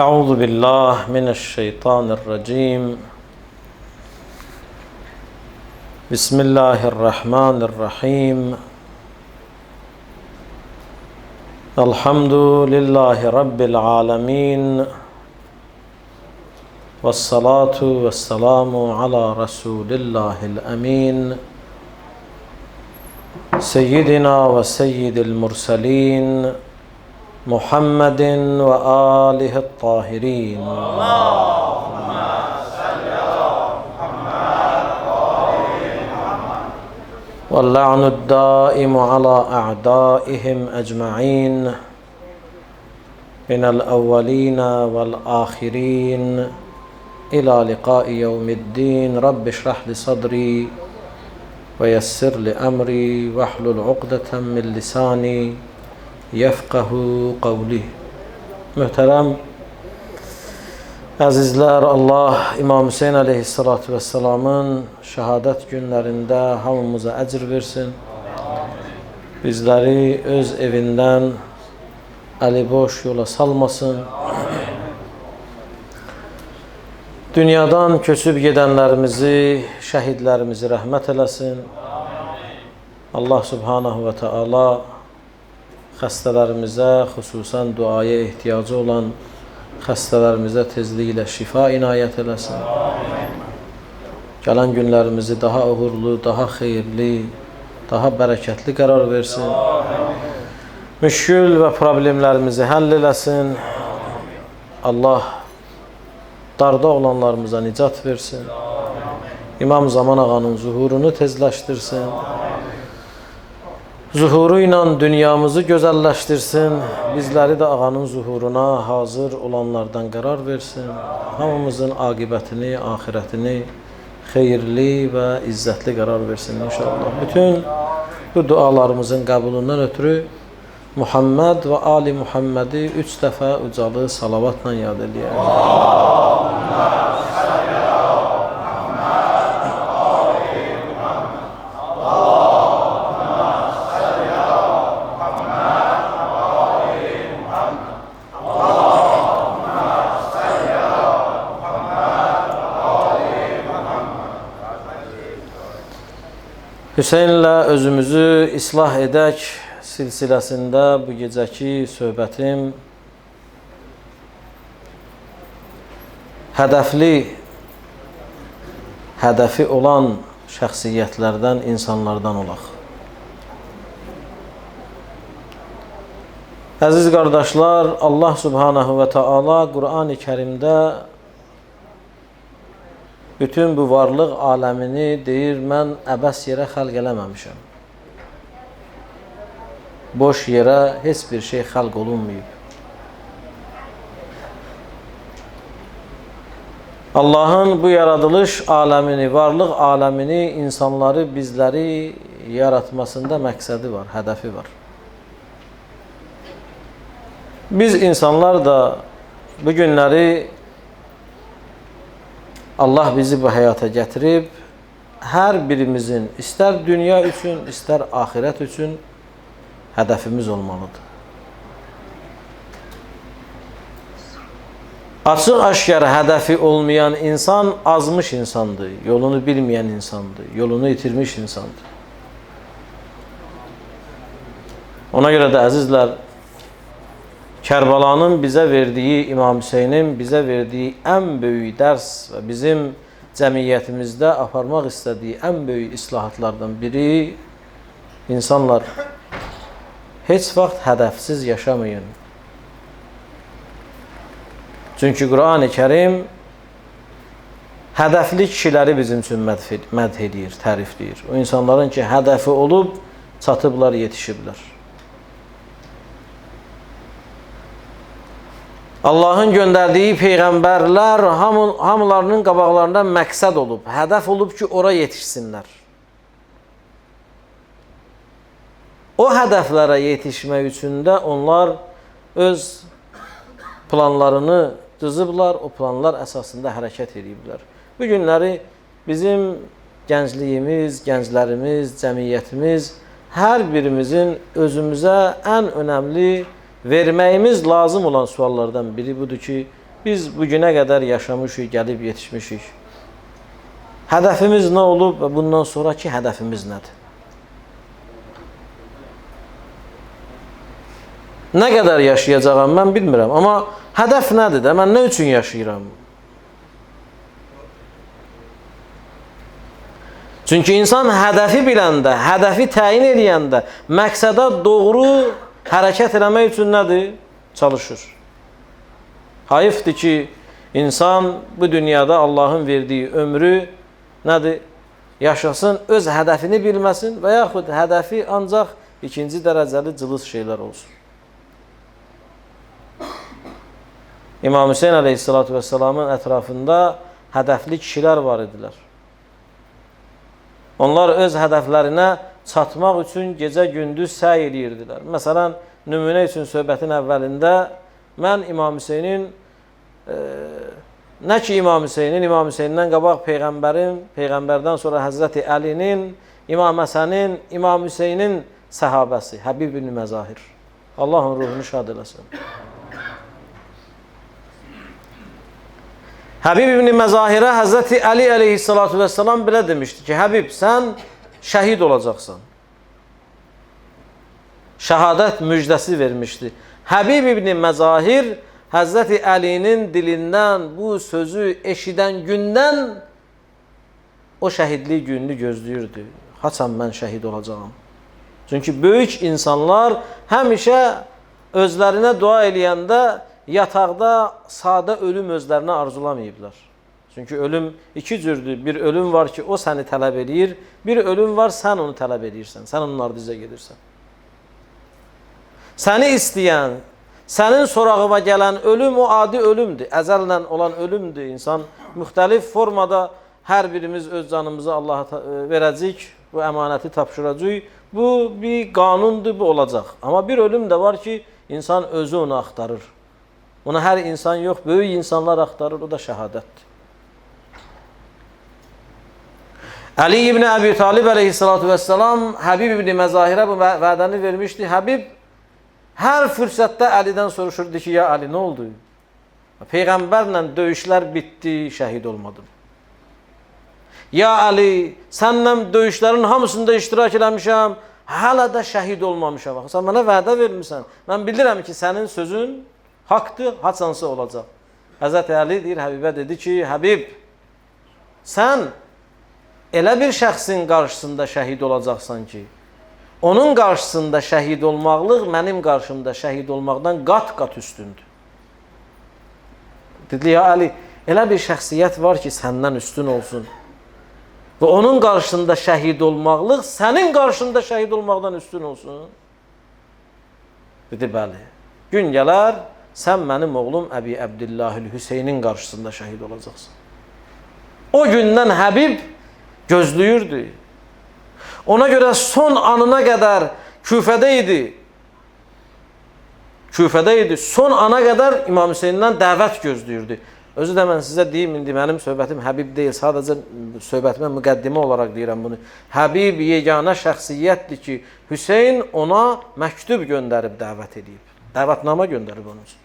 أعوذ بالله من الشيطان الرجيم. بسم الله الرحمن الرحيم. الحمد لله رب العالمين، والصلاة والسلام على رسول الله الأمين سيدنا وسيد المرسلين محمد وآله الطاهرين. اللهم صل على محمد واللعن الدائم على أعدائهم أجمعين من الأولين والآخرين إلى لقاء يوم الدين. رب اشرح لي صدري ويسر لي أمري واحلل عقدة من لساني yefqahu qavli. Möhtərəm əzizlər, Allah İmam Hüseyin əleyhissalatu vesselamın şəhadət günlərində hamımıza əcr versin. Bizləri öz evindən əliboş yola salmasın. Dünyadan köçüb gedənlərimizi, şəhidlərimizi rəhmət eləsin. Allah subhanahu və teala xəstələrimizə, xüsusən duaya ehtiyacı olan xəstələrimizə tezliklə şifa inayət eləsin. Gələn günlərimizi daha uğurlu, daha xeyirli, daha bərəkətli qərar versin. Müşkül və problemlərimizi həll eləsin. Allah darda olanlarımıza nicat versin. İmam Zaman ağanın zuhurunu tezləşdirsin. Zuhuru ilə dünyamızı gözəlləşdirsin. Bizləri də ağanın zuhuruna hazır olanlardan qərar versin. Hamımızın aqibətini, axirətini xeyirli və izzətli qərar versin inşallah. Bütün bu dualarımızın qəbulundan ötürü Muhammed və Ali Muhammedi 3 dəfə ucalı salavatla yad eləyək. Hüseynlə özümüzü islah edək silsiləsində bu gecəki söhbətim hədəfi olan şəxsiyyətlərdən, insanlardan olaq. Əziz qardaşlar, Allah subhanahu və teala Qur'an-ı Kərimdə bütün bu varlıq aləmini deyir, mən əbəs yerə xəlq eləməmişəm. Boş yerə heç bir şey xəlq olunmayıb. Allahın bu yaradılış aləmini, varlıq aləmini, insanları, bizləri yaratmasında məqsədi var, hədəfi var. Biz insanlar da bu günləri Allah bizi bu həyata gətirib, hər birimizin istər dünya üçün, istər axirət üçün hədəfimiz olmalıdır. Açıq-aşkar hədəfi olmayan insan azmış insandır, yolunu bilməyən insandır, yolunu itirmiş insandır. Ona görə də əzizlər, Kərbalanın bizə verdiyi, İmam Hüseynin bizə verdiyi ən böyük dərs və bizim cəmiyyətimizdə aparmaq istədiyi ən böyük islahatlardan biri, insanlar heç vaxt hədəfsiz yaşamayın. Çünki Qur'an-ı Kərim hədəfli kişiləri bizim üçün mədh edir, tərifləyir. O insanların ki, hədəfi olub, çatıblar, yetişiblər. Allahın göndərdiyi peyğəmbərlər hamılarının qabaqlarında məqsəd olub, hədəf olub ki, ora yetişsinlər. O hədəflərə yetişmək üçün də onlar öz planlarını cızıblar, o planlar əsasında hərəkət ediblər. Bu günləri bizim gəncliyimiz, gənclərimiz, cəmiyyətimiz hər birimizin özümüzə ən önəmli verməyimiz lazım olan suallardan biri budur ki, Biz bugünə qədər yaşamışıq, gəlib yetişmişik. Hədəfimiz nə olub və bundan sonraki hədəfimiz nədir? Nə qədər yaşayacağam mən bilmirəm, amma hədəf nədir də? Mən nə üçün yaşayıram? Çünki insan hədəfi biləndə, hədəfi təyin edəndə, məqsədə doğru hərəkət eləmək üçün nədir? Çalışır. Hayıfdır ki, insan bu dünyada Allahın verdiyi ömrü nədir? Yaşasın, öz hədəfini bilməsin və yaxud hədəfi ancaq ikinci dərəcəli cılız şeylər olsun. İmam Hüseyin Aleyhisselatü Vesselam'ın ətrafında hədəfli kişilər var idilər. Onlar öz hədəflərinə çatmaq üçün gecə-gündüz səy edirdilər. Məsələn, nümunə üçün söhbətin əvvəlində mən İmam Hüseynin, nə ki İmam Hüseynin, İmam Hüseynindən qabaq Peyğəmbərin, Peyğəmbərdən sonra Həzrəti Əlinin, İmam Həsənin, İmam Hüseynin səhabəsi, Həbib ibn Məzahir. Allahın ruhunu şad eləsin. Həbib ibn Məzahirə Həzrəti Əli əleyhissalatu vesselam belə demişdi ki, Həbib, sən şəhid olacaqsan. Şəhadət müjdəsi vermişdi. Həbib ibn Məzahir Həzrəti Əlinin dilindən bu sözü eşidən gündən o şəhidlik gününü gözləyirdi. Haçan mən şəhid olacağam. Çünki böyük insanlar həmişə özlərinə dua eləyəndə yataqda sadə ölüm özlərinə arzulamayıblar. Çünki ölüm iki cürdür. Bir ölüm var ki, o səni tələb edir. Bir ölüm var, sən onu tələb edirsən. Sən onun ardınca gedirsən. Səni istəyən, sənin sorağıma gələn ölüm o adi ölümdür. Əzəllə olan ölümdür. İnsan müxtəlif formada hər birimiz öz canımızı Allaha verəcək, bu əmanəti tapşıracaq. Bu bir qanundur, bu olacaq. Amma bir ölüm də var ki, insan özü onu axtarır. Ona hər insan yox, böyük insanlar axtarır, o da şəhadətdir. Əli ibn Əbi Talib əleyhissalatu vesselam Həbib ibn Məzahirə bu vədəni vermişdi. Həbib hər fürsətdə Əlidən soruşurdu ki, ya Əli, nə oldu? Peyğəmbərlə döyüşlər bitdi, şəhid olmadım. Ya Əli, səndən döyüşlərin hamısında iştirak eləmişəm, hələ də şəhid olmamışam. Sən mənə vədə vermirsən. Mən bilirəm ki, sənin sözün haqdır, haçansı olacaq. Həzrəti Əli deyir, Həbibə dedi ki, Həbib, sən elə bir şəxsin qarşısında şəhid olacaqsan ki, onun qarşısında şəhid olmaqlıq mənim qarşımda şəhid olmaqdan qat-qat üstündür. Dedi, ya Əli, elə bir şəxsiyyət var ki, səndən üstün olsun. Və onun qarşısında şəhid olmaqlıq sənin qarşında şəhid olmaqdan üstün olsun. Dedi, bəli. Gün gələr, sən mənim oğlum Əbi Əbdillahil Hüseynin qarşısında şəhid olacaqsın. O gündən Həbib gözləyirdi. Ona görə son anına qədər Küfədə idi. Son ana qədər İmam Hüseynindən dəvət gözləyirdi. Özü də mən sizə deyim, indi mənim söhbətim Həbib deyil, sadəcə söhbətimə müqəddimə olaraq deyirəm bunu. Həbib yeganə şəxsiyyətdir ki, Hüseyn ona məktub göndərib dəvət edib. Dəvətnamə göndərib onun üçün.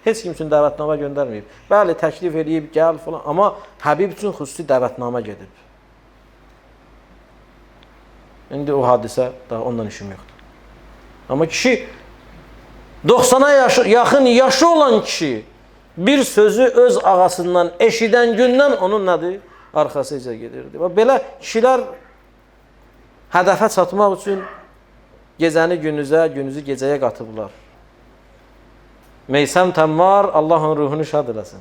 Heç kim üçün dəvətnamə göndərməyib. Bəli, təklif edib, gəl falan. Amma Həbib üçün xüsusi dəvətnamə gedib. İndi o hadisə, daha ondan işim yoxdur. Amma kişi, 90'a yaxın yaşı olan kişi, bir sözü öz ağasından eşidən gündən onun nədir? Arxasıca gedirdi. Belə kişilər hədəfə çatmaq üçün gecəni günüzə, günüzü gecəyə qatıblar. Meysəm Təmmar, Allahın ruhunu şad eləsin.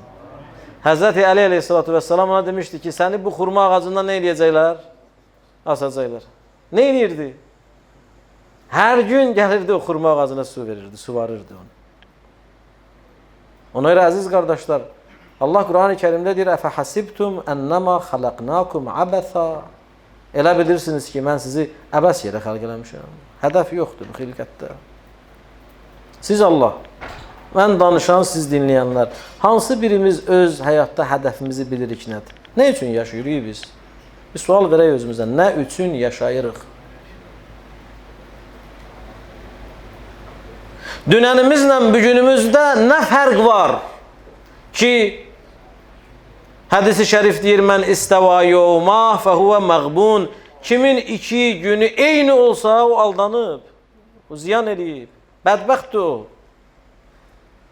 Həzrəti Əli əleyhissalatu vesselam ona demişdi ki, səni bu xurma ağacından nə eləyəcəklər? Asacaqlar. Nə eləyirdi? Hər gün gəlirdi o xurma ağacına su verirdi, suvarırdı onu. Ona görə əziz qardaşlar, Allah Quran-ı Kərimdə deyir, əfəhəsibtum ənəmə xaləqnakum əbəsə. Elə bilirsiniz ki, mən sizi əbəs yerə xəlq eləmişəm. Hədəf yoxdur bu xilqətdə. Siz Allah, mən danışan, siz dinləyənlər, hansı birimiz öz həyatda hədəfimizi bilirik nədir? Nə üçün yaşayırıq biz? Bir sual verək özümüzdən, nə üçün yaşayırıq? Dünənimizlə bugünümüzdə nə fərq var? Ki hədis-i şərif deyir, mən istəva yevma fəhuvə məğbun. Kimin 2 günü eyni olsa o aldanıb, o ziyan eləyib, bədbəxtdir o.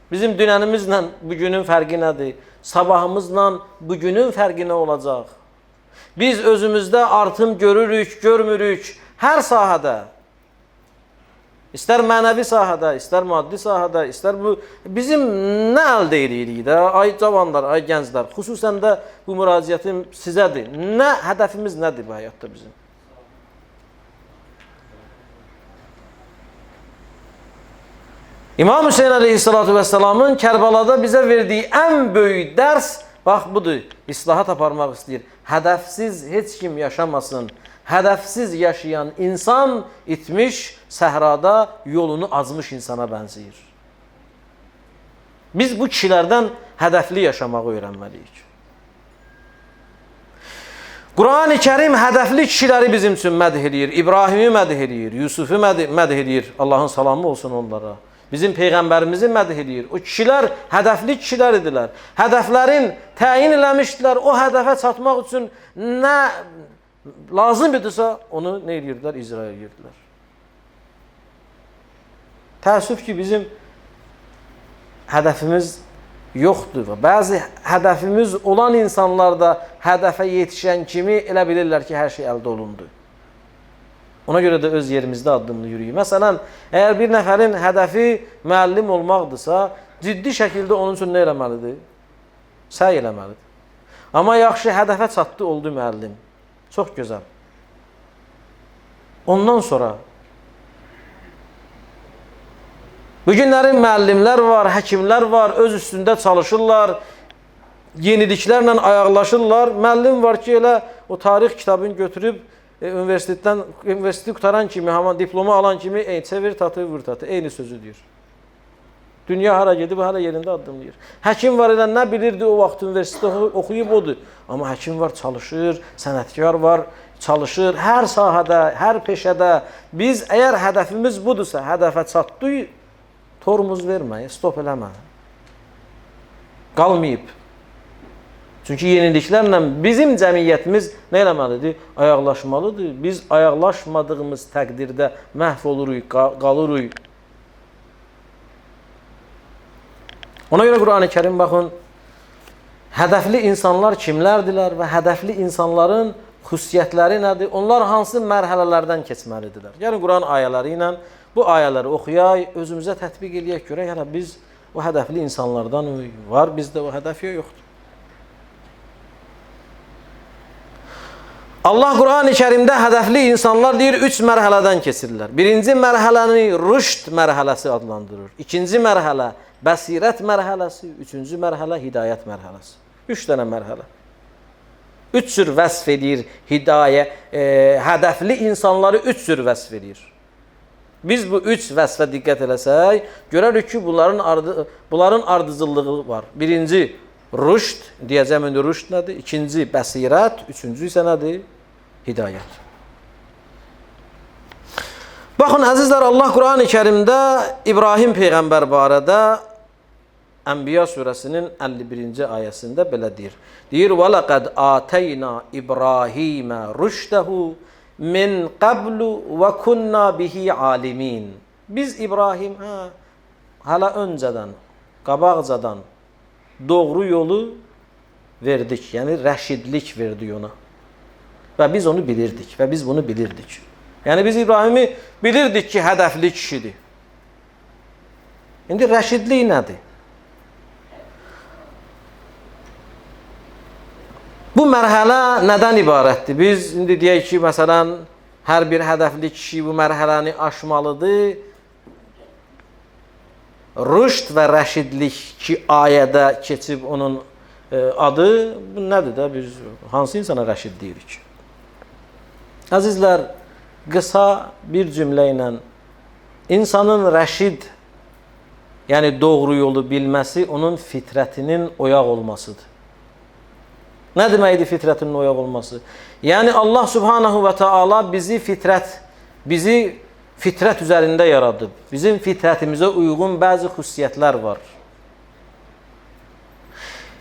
Bizim dünənimizlə bugünün fərqi nədir? Sabahımızla bugünün fərqi nə olacaq? Biz özümüzdə artım görürük, görmürük hər sahədə. İstər mənəvi sahədə, istər maddi sahədə, istər bu bizim nə əldə edirik də, ay cavanlar, ay gənclər, xüsusən də bu müraciətim sizədir. Nə hədəfimiz nədir bu həyatda bizim? İmam Hüseyin əleyhissalatu vəssalamın Kərbəlada bizə verdiyi ən böyük dərs bax budur. İslahat aparmaq istəyir. Hədəfsiz heç kim yaşamasın. Hədəfsiz yaşayan insan itmiş, səhrada yolunu azmış insana bənzəyir. Biz bu kişilərdən hədəfli yaşamağı öyrənməliyik. Quran-ı Kərim hədəfli kişiləri bizim üçün mədh edir. İbrahimi mədh edir, Yusufu mədh edir. Allahın salamı olsun onlara. Bizim Peyğəmbərimizi mədh edir. O kişilər hədəfli kişilər idilər. Hədəflərin təyin eləmişdilər. O hədəfə çatmaq üçün nə lazım idisə onu nə edirdilər? İcra edirdilər. Təəssüf ki, bizim hədəfimiz yoxdur. Bəzi hədəfimiz olan insanlar da hədəfə yetişən kimi elə bilirlər ki, hər şey əldə olundu. Ona görə də öz yerimizdə addımlı yürüyük. Məsələn, əgər bir nəfərin hədəfi müəllim olmaqdırsa, ciddi şəkildə onun üçün nə eləməlidir? Səy eləməlidir. Amma yaxşı hədəfə çatdı, oldu müəllim. Çox gözəl. Ondan sonra bu günlərin müəllimlər var, həkimlər var, öz üstündə çalışırlar, yeniliklərlə ayaqlaşırlar. Müəllim var ki, elə o tarix kitabını götürüb üniversiteti qutaran kimi, haman diplomu alan kimi çevir tatı, vur tatı, eyni sözü deyir. Dünya hara gedib, hara yerində addımlayır. Həkim var elə nə bilirdi o vaxt üniversitede oxuyub odur. Amma həkim var, çalışır, sənətkar var, çalışır, hər sahədə, hər peşədə. Biz əgər hədəfimiz budursa, hədəfə çatdıq, tormuz vermə, stop eləmə. Qalmayıb. Çünki yeniliklərlə bizim cəmiyyətimiz nə eləməlidir? Ayaqlaşmalıdır. Biz ayaqlaşmadığımız təqdirdə məhv oluruq, qalırıq. Ona görə Quran-ı Kərim baxın, hədəfli insanlar kimlərdirlər və hədəfli insanların xüsusiyyətləri nədir? Onlar hansı mərhələlərdən keçməlidirlər? Yəni Quran ayələri ilə bu ayələri oxuyaq, özümüzə tətbiq eləyək, görək, hələ biz o hədəfli insanlardan var, bizdə o hədəf yoxdur. Allah Quran-ı Kərimdə hədəfli insanlar deyir, 3 mərhələdən keçirlər. Birinci mərhələni rüşd mərhələsi adlandırır. İkinci mərhələ bəsirət mərhələsi. Üçüncü mərhələ hidayət mərhələsi. 3 dənə mərhələ. 3 cür vəsf edir hədəfli insanları 3 cür vəsf edir. Biz bu 3 vəsfə diqqət eləsək, görərik ki, bunların ardıcıllığı var. Birinci rüşd, deyəcəm indi rüşd nədir? İkinci bəsirət, üçüncü isə nədir? Hidayət. Baxın, əzizlər, Allah Quran-ı Kərimdə İbrahim Peyğəmbər barədə Ənbiya surəsinin 51-ci ayəsində belə deyir. Deyir, وَلَقَدْ آتَيْنَا إِبْرَاهِيمَ رُشْدَهُ مِنْ قَبْلُ وَكُنَّا بِهِ عَالِمِينَ. Biz İbrahim hələ öncədən, qabaqcadan doğru yolu verdik. Yəni rəşidlik verdik ona. Və biz onu bilirdik və biz bunu bilirdik. Yəni biz İbrahimi bilirdik ki, hədəfli kişidir. İndi rəşidlik nədir? Bu mərhələ nədən ibarətdir? Biz indi deyək ki, məsələn, hər bir hədəfli kişi bu mərhələni aşmalıdır. Rüşd və rəşidlik ki, ayədə keçib onun adı, bu nədir də? Biz hansı insana rəşid deyirik? Əzizlər, qısa bir cümlə ilə insanın rəşid, yəni doğru yolu bilməsi onun fitrətinin oyaq olmasıdır. Nə deməkdir fitrətinin oyaq olması? Yəni Allah Subhanahu və Teala bizi fitrət üzərində yaradıb. Bizim fitrətimizə uyğun bəzi xüsusiyyətlər var.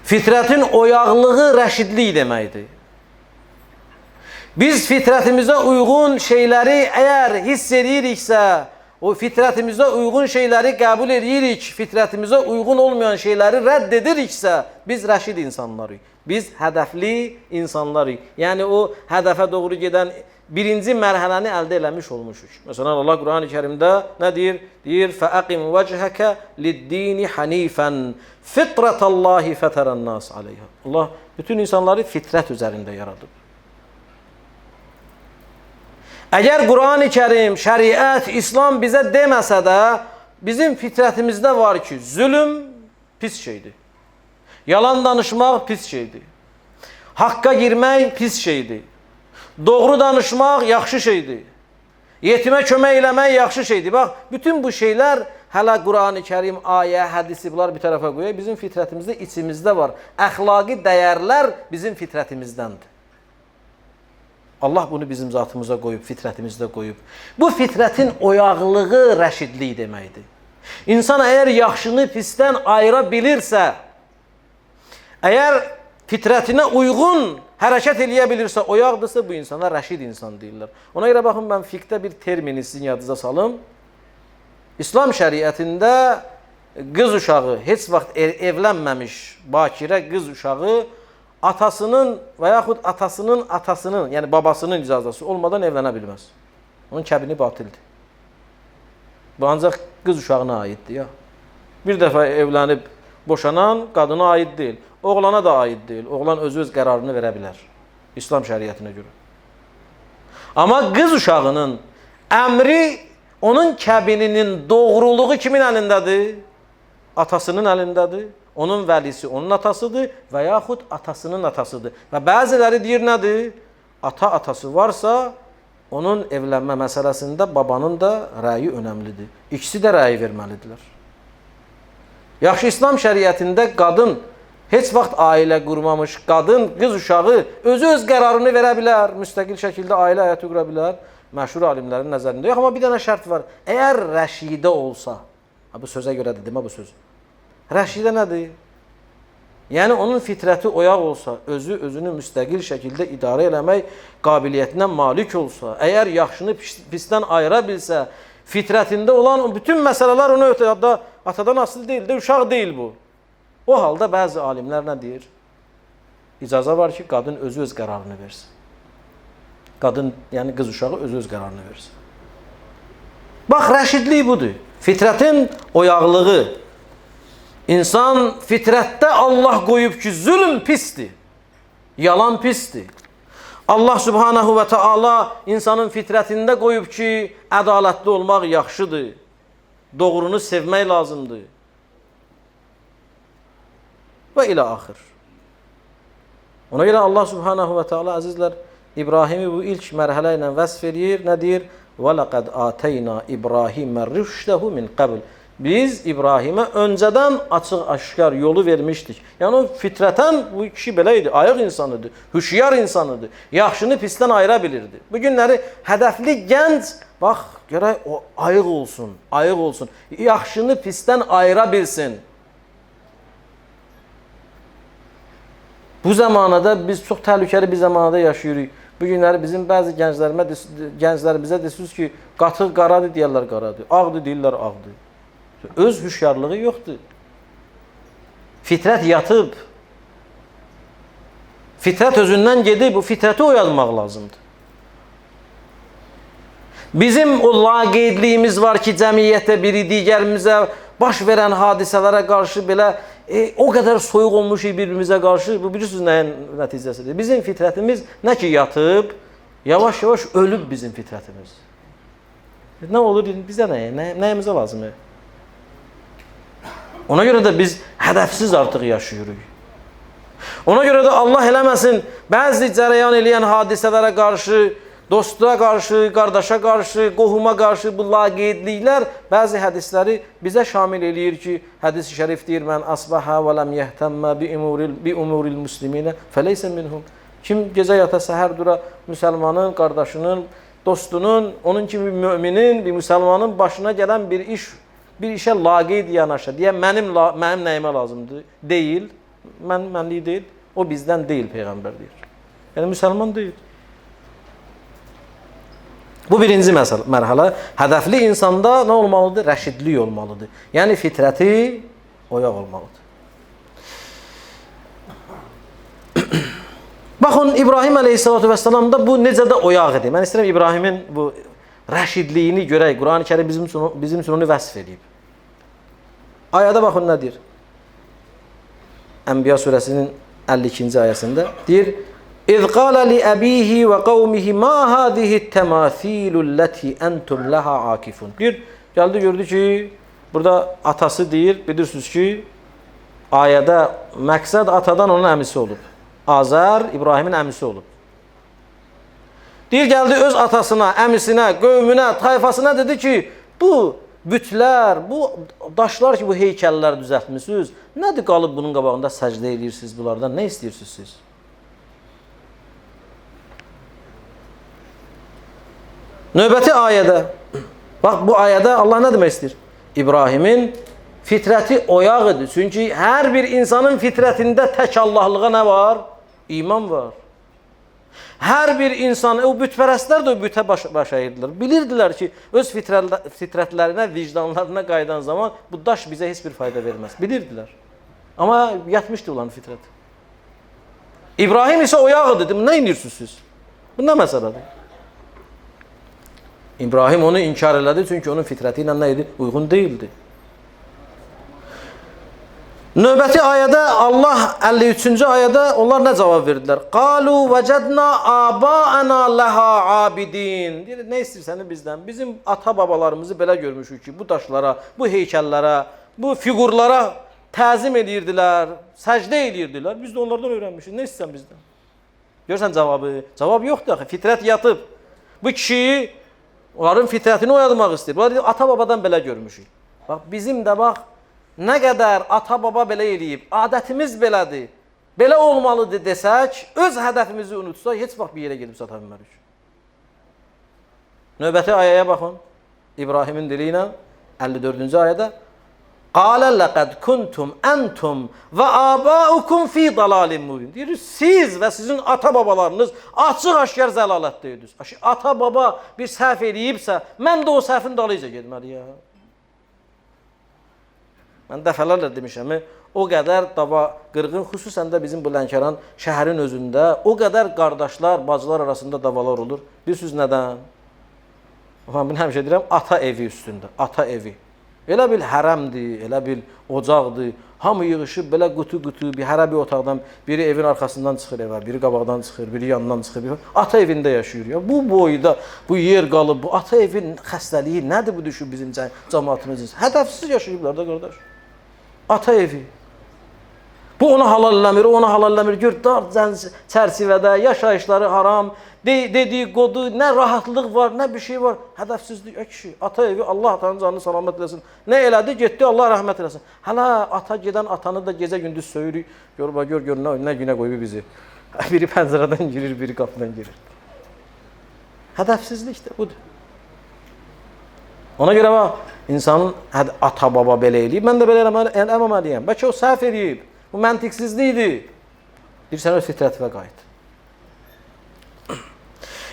Fitrətin oyaqlığı rəşidlik deməkdir. Biz fitrətimizə uyğun şeyləri əgər hiss ediriksə, o fitrətimizə uyğun şeyləri qəbul edirik, fitrətimizə uyğun olmayan şeyləri rədd ediriksə, biz rəşid insanlarıyıq. Biz hədəfli insanlarıyıq. Yəni o hədəfə doğru gedən birinci mərhələni əldə eləmiş olmuşuq. Məsələn, Allah Quran-ı Kərimdə nə deyir? Deyir, فَأَقِمْ وَجْهَكَ لِلدِّينِ حَنِيفًا فِطْرَةَ اللّٰهِ فَتَرَ النَّاسِ عَلَيْهَا. Allah bütün insanları fitrət üzərində yaradıb. Əgər Quran-ı Kərim, şəriət, İslam bizə deməsə də, bizim fitrətimizdə var ki, zülm pis şeydir. Yalan danışmaq pis şeydir. Haqqa girmək pis şeydir. Doğru danışmaq yaxşı şeydir. Yetimə kömək eləmək yaxşı şeydir. Bax, bütün bu şeylər hələ Quran-ı Kərim, ayə, hədisi, bunlar bir tərəfə qoyaq. Bizim fitrətimizdə, içimizdə var. Əxlaqi dəyərlər bizim fitrətimizdəndir. Allah bunu bizim zatımıza qoyub, fitrətimizdə qoyub. Bu fitrətin oyaqlığı rəşidlik deməkdir. İnsan əgər yaxşını pisdən ayıra bilirsə, əgər fitrətinə uyğun hərəkət eləyə bilirsə, oyaqdırsa, bu insana rəşid insan deyirlər. Ona görə baxın, mən fiqdə bir termini sizin yadınıza salım. İslam şəriətində qız uşağı, heç vaxt evlənməmiş bakirə qız uşağı atasının və yaxud atasının, yəni babasının icazəsi olmadan evlənə bilməz. Onun kəbini batildir. Bu ancaq qız uşağına aiddir ya. Bir dəfə evlənib boşanan qadına aid deyil. Oğlana da aid deyil. Oğlan öz qərarını verə bilər. İslam şəriətinə görə. Amma qız uşağının əmri, onun kəbininin doğruluğu kimin əlindədir? Atasının əlindədir. Onun vəlisi onun atasıdır və yaxud atasının atasıdır. Və bəziləri deyir nədir? Ata-atası varsa, onun evlənmə məsələsində babanın da rəyi önəmlidir. İkisi də rəyi verməlidirlər. Yaxşı, İslam şəriətində qadın, heç vaxt ailə qurmamış qadın, qız uşağı öz qərarını verə bilər, müstəqil şəkildə ailə həyatı qura bilər. Məşhur alimlərin nəzərində yox, amma bir dənə şərt var. Əgər rəşidə olsa, bu sözə görə dedim, bu söz. Rəşidə nədir? Yəni, onun fitrəti oyaq olsa, özünü müstəqil şəkildə idarə eləmək qabiliyyətinə malik olsa, əgər yaxşını pisdən ayıra bilsə, fitrətində olan bütün məsələlər ona ötədə atadan asıl deyil, uşaq deyil bu. O halda bəzi alimlər nə deyir? İcaza var ki, qadın öz qərarını versin. Qadın, yəni qız uşağı öz qərarını versin. Bax, rəşidlik budur. Fitrətin oyaqlığı. İnsan fitrətdə Allah qoyub ki, zülm pisdir, yalan pisdir. Allah subhanahu və teala insanın fitrətində qoyub ki, ədalətli olmaq yaxşıdır, doğrunu sevmək lazımdır. Və ilə axır. Ona görə Allah subhanahu və teala, əzizlər, İbrahimi bu ilk mərhələ ilə vəsf edir, nə deyir? وَلَقَدْ آتَيْنَا إِبْرَاهِمَ رُشْدَهُ مِنْ قَبْلِ. Biz İbrahimə öncədən açıq-aşkar yolu vermişdik. Yəni, o fitrətən bu kişi belə idi, ayıq insanıdır, hüşyar insanıdır, yaxşını pisdən ayıra bilirdi. Bu günləri hədəfli gənc, bax, görək, o ayıq olsun, yaxşını pisdən ayıra bilsin. Bu zamanada biz çox təhlükəli bir zamanada yaşayırıq. Bu günləri bizim bəzi gənclərimizə desiniz ki, qatıq qaradır deyərlər qaradır, ağdır deyirlər ağdır. Öz hüşyarlığı yoxdur. Fitrət yatıb. Fitrət özündən gedib, bu fitrəti oyatmaq lazımdır. Bizim o laqeydliyimiz var ki, cəmiyyətdə biri digərimizə baş verən hadisələrə qarşı belə o qədər soyuq olmuşuq bir-birimizə qarşı, bu bilirsiniz nəyin nəticəsidir? Bizim fitrətimiz nə ki yatıb, yavaş-yavaş ölüb bizim fitrətimiz. Nə olur? Bizə nəyimizə lazımdır? Ona görə də biz hədəfsiz artıq yaşayırıq. Ona görə də Allah eləməsin, bəzi cərəyan eləyən hadisələrə qarşı, dostuğa qarşı, qardaşa qarşı, qohuma qarşı bu laqeydliklər bəzi hədisləri bizə şamil eləyir ki, hədis-i şərif deyir, mən asbaha və ləm yəhtəmmə bi umuril musliminə fəleysə minhum. Kim gecə yata, səhər dura müsəlmanın, qardaşının, dostunun, onun kimi bir müminin, bir müsəlmanın başına gələn bir işə laqeyd yanaşa, deyə mənim nəyimə lazımdır? Deyil. Mənlik deyil. O bizdən deyil Peyğəmbər deyir. Yəni müsəlman deyil. Bu birinci mərhələ. Hədəfli insanda nə olmalıdır? Rəşidlik olmalıdır. Yəni fitrəti oyaq olmalıdır. Baxın, İbrahim əleyhissalatu vesselamda bu necə də oyaq idi. Mən istəyirəm İbrahimin bu rəşidliyini görək. Quran-ı Kərim bizim üçün onu vəsf edib. Ayədə baxın nə deyir? Ənbiya surəsinin 52-ci ayəsində deyir: İz qala li abihi və qavmihi ma hadihi təmathilul lati entum laha akifun. Deyir, gəldi gördü ki, burada atası deyir, bilirsiniz ki, ayədə məqsəd atadan onun əmisi olub. Azər İbrahimin əmisi olub. Deyir, gəldi öz atasına, əmisinə, qövmünə, tayfasına dedi ki, bu bütlər, bu daşlar ki, bu heykəllər düzəltmişsiniz, nədir qalıb bunun qabağında səcdə edirsiniz bunlardan, nə istəyirsiniz siz? Növbəti ayədə, bax bu ayədə Allah nə demək istəyir? İbrahimin fitrəti oyaq idi. Çünki hər bir insanın fitrətində tək Allahlığa nə var? İman var. Hər bir insan, o bütpərəstlər də o bütə baş əyirdiler. Bilirdilər ki, öz fitrətlərinə, vicdanlarına qayıdan zaman bu daş bizə heç bir fayda verməz. Bilirdilər. Amma yatmışdı onların fitrəti. İbrahim isə oyaq idi. Nə inirsiniz siz? Bu nə məsələdir? İbrahim onu inkar elədi, çünki onun fitrəti ilə nə idi? Uyğun deyildi. Növbəti ayədə Allah 53-cü ayədə onlar nə cavab verdilər? Qalu vəcədna abaana laha abidin. Deyir, nə istəyirsən bizdən? Bizim ata-babalarımızı belə görmüşük ki, bu daşlara, bu heykəllərə, bu fiqurlara təzim edirdilər, səcdə edirdilər. Biz də onlardan öyrənmişik. Nə istəyirsən bizdən? Görürsən cavabı? Cavab yoxdur axı. Fitrət yatıb. Bu kişi onların fitrətini oyadmaq istəyir. Bunlar deyir, ata-babadan belə görmüşük. Bax, bizim də bax, nə qədər ata-baba belə eləyib, adətimiz belədir, belə olmalıdır desək, öz hədəfimizi unutsaq, heç vaxt bir yerə gedib çata bilmərik. Növbəti ayəyə baxın, İbrahimin dili ilə 54-cü ayədə Qalə ləqəd kuntum əntum və abaukum fi dalalin mubin. Deyir, siz və sizin ata-babalarınız açıq-aşkar zəlalətdəydiniz. Ata-baba bir səhv eləyibsə, mən də o səhvin dalıyca getməliyəm. Mən dəfələrlə demişəm, o qədər dava qırğın, xüsusən də bizim bu Lənkəran şəhərin özündə o qədər qardaşlar, bacılar arasında davalar olur. Bilirsiniz nədən? Bunu həmişə deyirəm, ata evi üstündə, ata evi. Elə bil hərəmdir, elə bil ocaqdır. Hamı yığışıb belə qutu-qutu, bir hərə bir otaqdan, biri evin arxasından çıxır evə, biri qabaqdan çıxır, biri yanından çıxır. Ata evində yaşayır. Ya. Bu boyda, bu yer qalıb, bu ata evin xəstəliyi nədir bu düşüb bizim cəmaatımız? Hədəfsiz yaşayıblar da qardaş. Ata evi. Bu ona halal eləmir, o ona halal eləmir. Gör, dar çərçivədə yaşayışları haram, dediyi qodu, nə rahatlıq var, nə bir şey var. Hədəfsizlik, kişi, ata evi, Allah atanın canını salamat eləsin. Nə elədi, getdi, Allah rəhmət eləsin. Hələ ata gedən atanı da gecə-gündüz söyürük. Gör, nə günə qoyub bizi. Biri pəncərədən girir, biri qapıdan girir. Hədəfsizlik də budur. Ona görə bax, insanın ata-baba belə eləyib, mən də belə eləməməliyəm. Bəlkə o səhv eləyib, bu məntiqsizlikdir. Bir sən öz fitrətivə qayıt.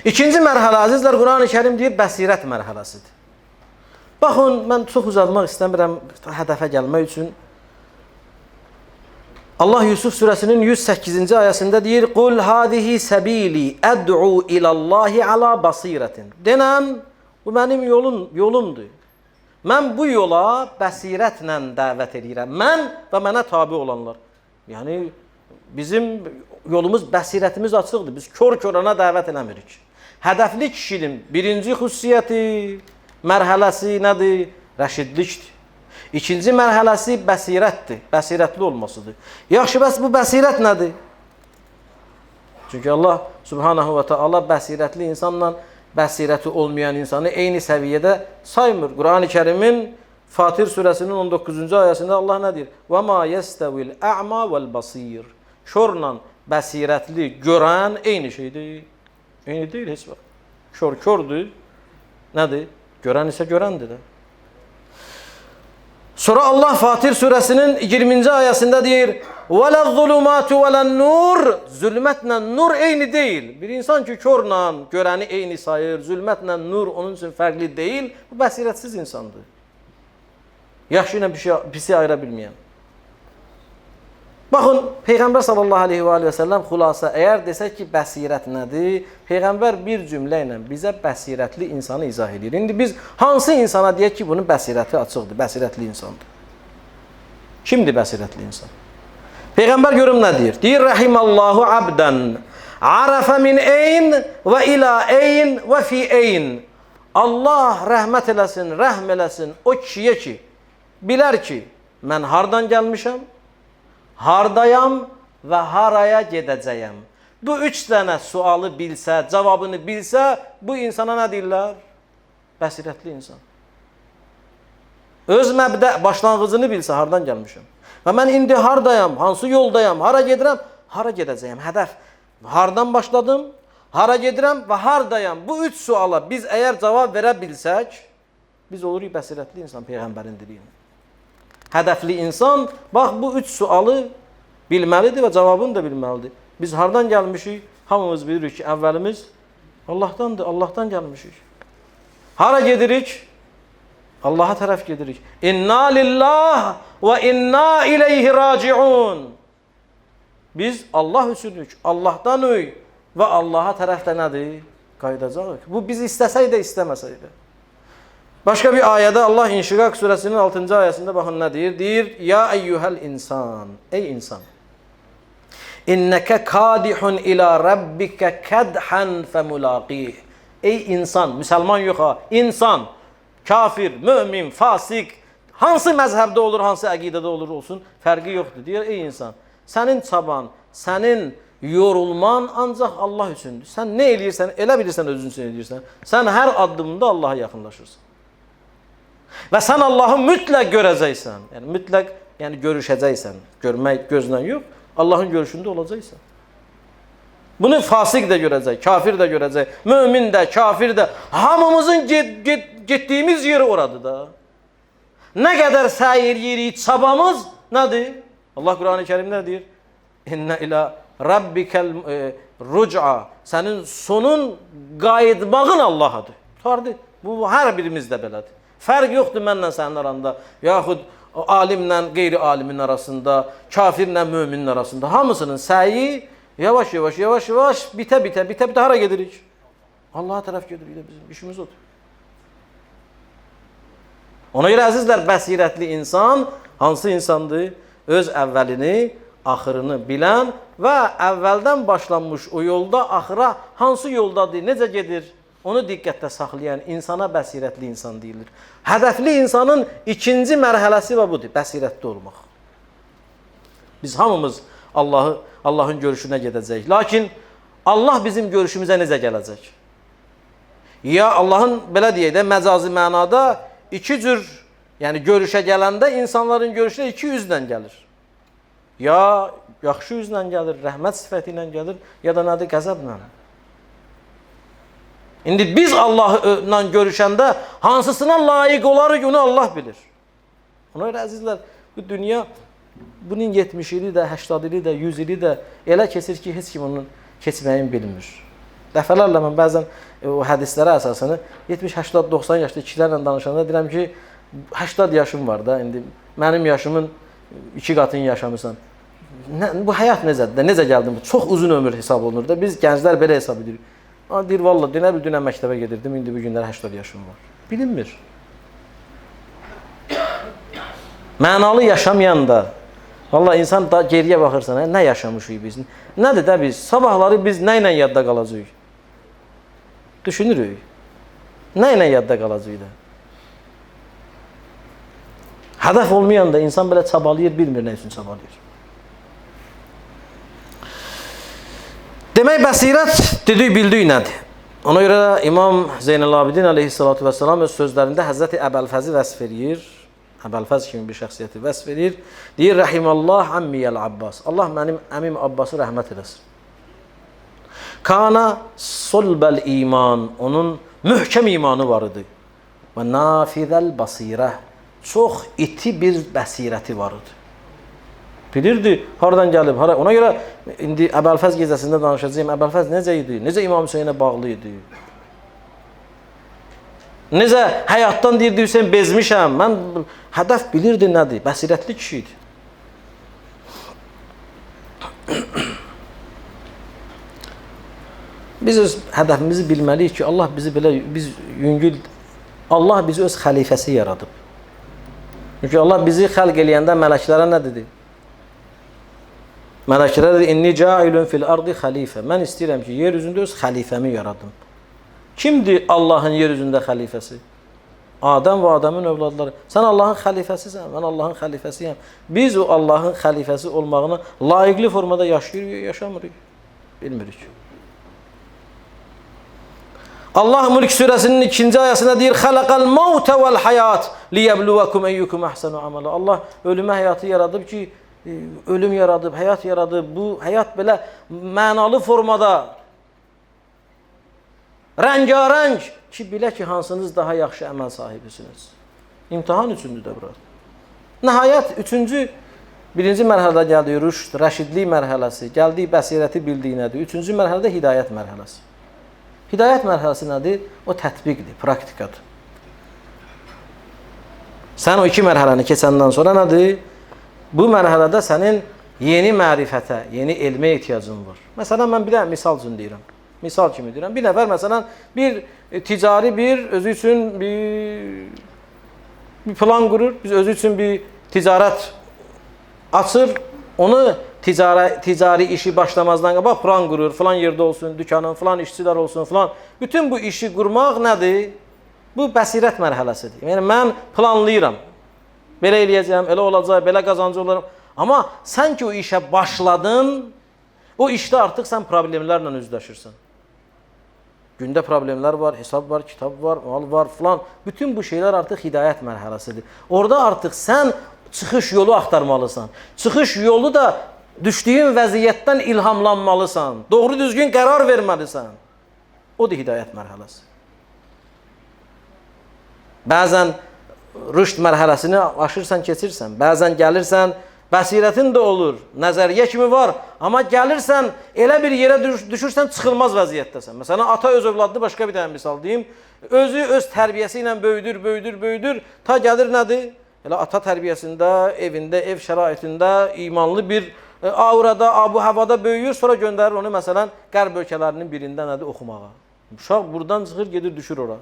İkinci mərhələ, əzizlər, Quran-ı Kərim deyir, bəsirət mərhələsidir. Baxın, mən çox uzatmaq istəmirəm hədəfə gəlmək üçün. Allah Yusuf surəsinin 108-ci ayəsində deyir, Qul hadihi səbili əd'u ilallahi ala basirətin. Denəm, bu mənim yolumdur. Mən bu yola bəsirətlə dəvət edirəm. Mən və mənə tabi olanlar. Yəni, bizim yolumuz, bəsirətimiz açıqdır. Biz kör-körana dəvət eləmirik. Hədəfli kişinin birinci xüsusiyyəti, mərhələsi nədir? Rəşidlikdir. İkinci mərhələsi bəsirətdir. Bəsirətli olmasıdır. Yaxşı, bəs bu bəsirət nədir? Çünki Allah subhanahu və teala bəsirətli insanla bəsirəti olmayan insanı eyni səviyyədə saymır. Quran-ı Kərimin Fatir surəsinin 19-cu ayəsində Allah nə deyir? وَمَا يَسْتَوِي الْأَعْمَى وَالْبَصِيرِ Körlə bəsirətli görən eyni şeydir. Eyni deyil heç vaxt. Kör kördür. Nədir? Görən isə görəndir də. Sonra Allah Fatir surəsinin 20-ci ayəsində deyir Və ləz-zulumatu və lən-nur. Zülmətlə nur eyni deyil. Bir insan ki, körlə görəni eyni sayır, zülmətlə nur onun üçün fərqli deyil, bu bəsirətsiz insandır. Yaxşı ilə pisi ayıra bilməyən. Baxın, Peyğəmbər sallallahu aleyhi və səlləm xulasa, əgər desək ki, bəsirət nədir? Peyğəmbər bir cümlə ilə bizə bəsirətli insanı izah edir. İndi biz hansı insana deyək ki, bunun bəsirəti açıqdır, bəsirətli insandır? Kimdir bəsirətli insan? Peyğəmbər görüm nə deyir? Deyir, Rəhimallahu abdən, arafə min eyn və ilə eyn və fi eyn. Allah rəhmət eləsin, rəhm eləsin o kişiyə ki, bilər ki, mən hardan gəlmişəm, hardayam və haraya gedəcəyəm. Bu üç dənə sualı bilsə, cavabını bilsə, bu insana nə deyirlər? Bəsirətli insan. Öz məbdə başlanğıcını bilsə, hardan gəlmişəm. Və mən indi hardayam, hansı yoldayam, hara gedirəm, hara gedəcəyəm. Hədəf, hardan başladım, hara gedirəm və hardayam. Bu üç suala biz əgər cavab verə bilsək, biz oluruq bəsirətli insan Peyğəmbərin diliyini. Hədəfli insan, bax bu üç sualı bilməlidir və cavabını da bilməlidir. Biz hardan gəlmişik? Hamımız bilirik ki, əvvəlimiz Allahdandır, Allahdan gəlmişik. Hara gedirik? Allaha tərəf gedirik. İnna lillah və inna ileyhi raciun. Biz Allah üçünük, Allahdanıq və Allaha tərəf də nədir? Qayıdacağıq. Bu biz istəsək də, istəməsək də. Başqa bir ayədə Allah İnşiqaq surəsinin 6-cı ayəsində baxın nə deyir? Deyir, ya eyyuhəl insan, ey insan, innəkə kadihun ilə rabbikə kədhən fəmulaqih. Ey insan, müsəlman yox ha, insan, kafir, mömin, fasik, hansı məzhəbdə olur, hansı əqidədə olur olsun, fərqi yoxdur. Deyir, ey insan, sənin çaban, sənin yorulman ancaq Allah üçündür. Sən nə eləyirsən, elə bilirsən özün üçün eləyirsən. Sən hər addımında Allaha yaxınlaşırsan. Və sən Allahı mütləq görəcəksən. Yəni mütləq, yəni görüşəcəksən. Görmək gözlə yox, Allahın görüşündə olacaqsan. Bunu fasik də görəcək, kafir də görəcək, mömin də, kafir də. Hamımızın getdiyimiz yeri oradır da. Nə qədər səy eləyirik, çabamız nədir? Allah Qur'an-ı Kərimdə deyir? İnnə ilə rabbikəl ruc'a. Sənin sonun qayıtmağın Allahadır. Tutardı. Bu hər birimizdə belədir. Fərq yoxdur mənlə sənin aranda, yaxud alimlə qeyri-alimin arasında, kafirlə müminin arasında. Hamısının səyi yavaş-yavaş bitə hara gedirik? Allaha tərəf gedirik də bizim işimiz odur. Ona görə əzizlər, bəsirətli insan hansı insandır? Öz əvvəlini, axırını bilən və əvvəldən başlanmış o yolda axıra hansı yoldadır, necə gedir? Onu diqqətdə saxlayan insana bəsirətli insan deyilir. Hədəfli insanın ikinci mərhələsi və budur, bəsirətli olmaq. Biz hamımız Allahın görüşünə gedəcəyik. Lakin Allah bizim görüşümüzə necə gələcək? Ya Allahın, belə deyək də, məcazi mənada iki cür, yəni görüşə gələndə insanların görüşünə iki üzlə gəlir. Ya yaxşı üzlə gəlir, rəhmət sifəti ilə gəlir, ya da nədir, qəzəblə. İndi biz Allahla görüşəndə hansısına layiq olarıq, onu Allah bilir. Ona görə əzizlər, bu dünya bunun 70 ili də, 80 ili də, 100 ili də elə keçir ki, heç kim onun keçməyini bilmir. Dəfələrlə mən bəzən o hədislərə əsasını 70, 80, 90 yaşlı kişilərlə danışanda deyirəm ki, 80 yaşım var da, indi mənim yaşımın 2 qatını yaşamısan. Bu həyat necədir? Necə gəldim? Çox uzun ömür hesab olunur da, biz gənclər belə hesab edirik. Deyir, valla, dünən məktəbə gedirdim, indi bu günlər 80 yaşım var. Bilinmir. Mənalı yaşamayan da, valla insan da geriyə baxırsan, nə yaşamışıq biz? Nədir də biz? Sabahları biz nə ilə yadda qalacaq? Düşünürük. Nə ilə yadda qalacaq da? Hədəf olmayan da insan belə çabalayır, bilmir nə üçün çabalayır. Demək, bəsirət dedik, bildik nədir? Ona görə İmam Zeynəl-Abidin aleyhissalatu vesselam öz sözlərində Həzrəti Əbəlfəzi vəsf edir. Əbəlfəz kimi bir şəxsiyyəti vəsf edir. Deyir, Rəhimallah əmmiyəl Abbas. Allah mənim əmim Abbası rəhmət eləsin. Kana sulbəl iman. Onun möhkəm imanı var idi. Və nafidəl basirə. Çox iti bir bəsirəti var idi. Bilirdi haradan gəlib, hara. Ona görə indi Əbəlfəz gecəsində danışacağım. Əbəlfəz necə idi? Necə İmam Hüseynə bağlı idi? Necə həyatdan deyirdi Hüseyn bezmişəm. Mən hədəf bilirdi nədir? Bəsirətli kişi idi. Biz öz hədəfimizi bilməliyik ki, Allah bizi belə Allah bizi öz xəlifəsi yaradıb. Çünki Allah bizi xəlq eləyəndə mələklərə nə dedi? Mələklərə dedi: "İnni cailun fil ardı xəlifə." Mən istəyirəm ki, yer üzündə öz xəlifəmi yaradım. Kimdir Allahın yer üzündə xəlifəsi? Adəm və Adəmin övladları. Sən Allahın xəlifəsisən, mən Allahın xəlifəsiyəm. Biz o Allahın xəlifəsi olmağına layiqli formada yaşayırıq, yaşamırıq. Bilmirik. Allah Mülk surəsinin 2-ci ayəsində deyir: "Xalaqal mauta vel hayat liyebluvakum eyyukum ahsanu amala." Allah ölümü, həyatı yaradıb ki, ölüm yaradıb, həyat yaradıb. Bu həyat belə mənalı formada, rəngarəng ki, bilə ki, hansınız daha yaxşı əməl sahibisiniz. İmtahan üçündür də bura. Nəhayət, birinci mərhələdə gəldik rüşd, rəşidlik mərhələsi, gəldik bəsirəti bildiyinədir. Üçüncü mərhələdə hidayət mərhələsi. Hidayət mərhələsi nədir? O tətbiqdir, praktikadır. Sən o iki mərhələni keçəndən sonra nədir? Bu mərhələdə sənin yeni mərifətə, yeni elmə ehtiyacın var. Məsələn, mən bir də misal üçün deyirəm. Misal kimi deyirəm. Bir nəfər məsələn, bir ticari özü üçün bir plan qurur. Biz özü üçün bir ticarət açır. Onu ticari işi başlamazdan qabaq plan qurur. Falan yerdə olsun, dükkanın, falan işçilər olsun, falan. Bütün bu işi qurmaq nədir? Bu bəsirət mərhələsidir. Yəni, mən planlayıram. Belə eləyəcəm, elə olacaq, belə qazancı olaram. Amma sən ki o işə başladın, o işdə artıq sən problemlərlə üzləşirsən. Gündə problemlər var, hesab var, kitab var, mal var, falan. Bütün bu şeylər artıq hidayət mərhələsidir. Orada artıq sən çıxış yolu axtarmalısan. Çıxış yolu da düşdüyün vəziyyətdən ilhamlanmalısan. Doğru düzgün qərar verməlisən. Odur hidayət mərhələsi. Bəzən rüşd mərhələsini aşırsan, keçirsən. Bəzən gəlirsən, bəsirətin də olur, nəzəriyyə kimi var. Amma gəlirsən, elə bir yerə düşürsən, çıxılmaz vəziyyətdəsən. Məsələn, ata öz övladını başqa bir dənə misal deyim. Özü öz tərbiyəsi ilə böyüdür. Ta gəlir nədir? Elə ata tərbiyəsində, evində, ev şəraitində imanlı bir aurada, abu-havada böyüyür. Sonra göndərir onu, məsələn, qərb ölkələrinin birində nədir? Oxumağa. Uşaq buradan çıxır, gedir, düşür ora.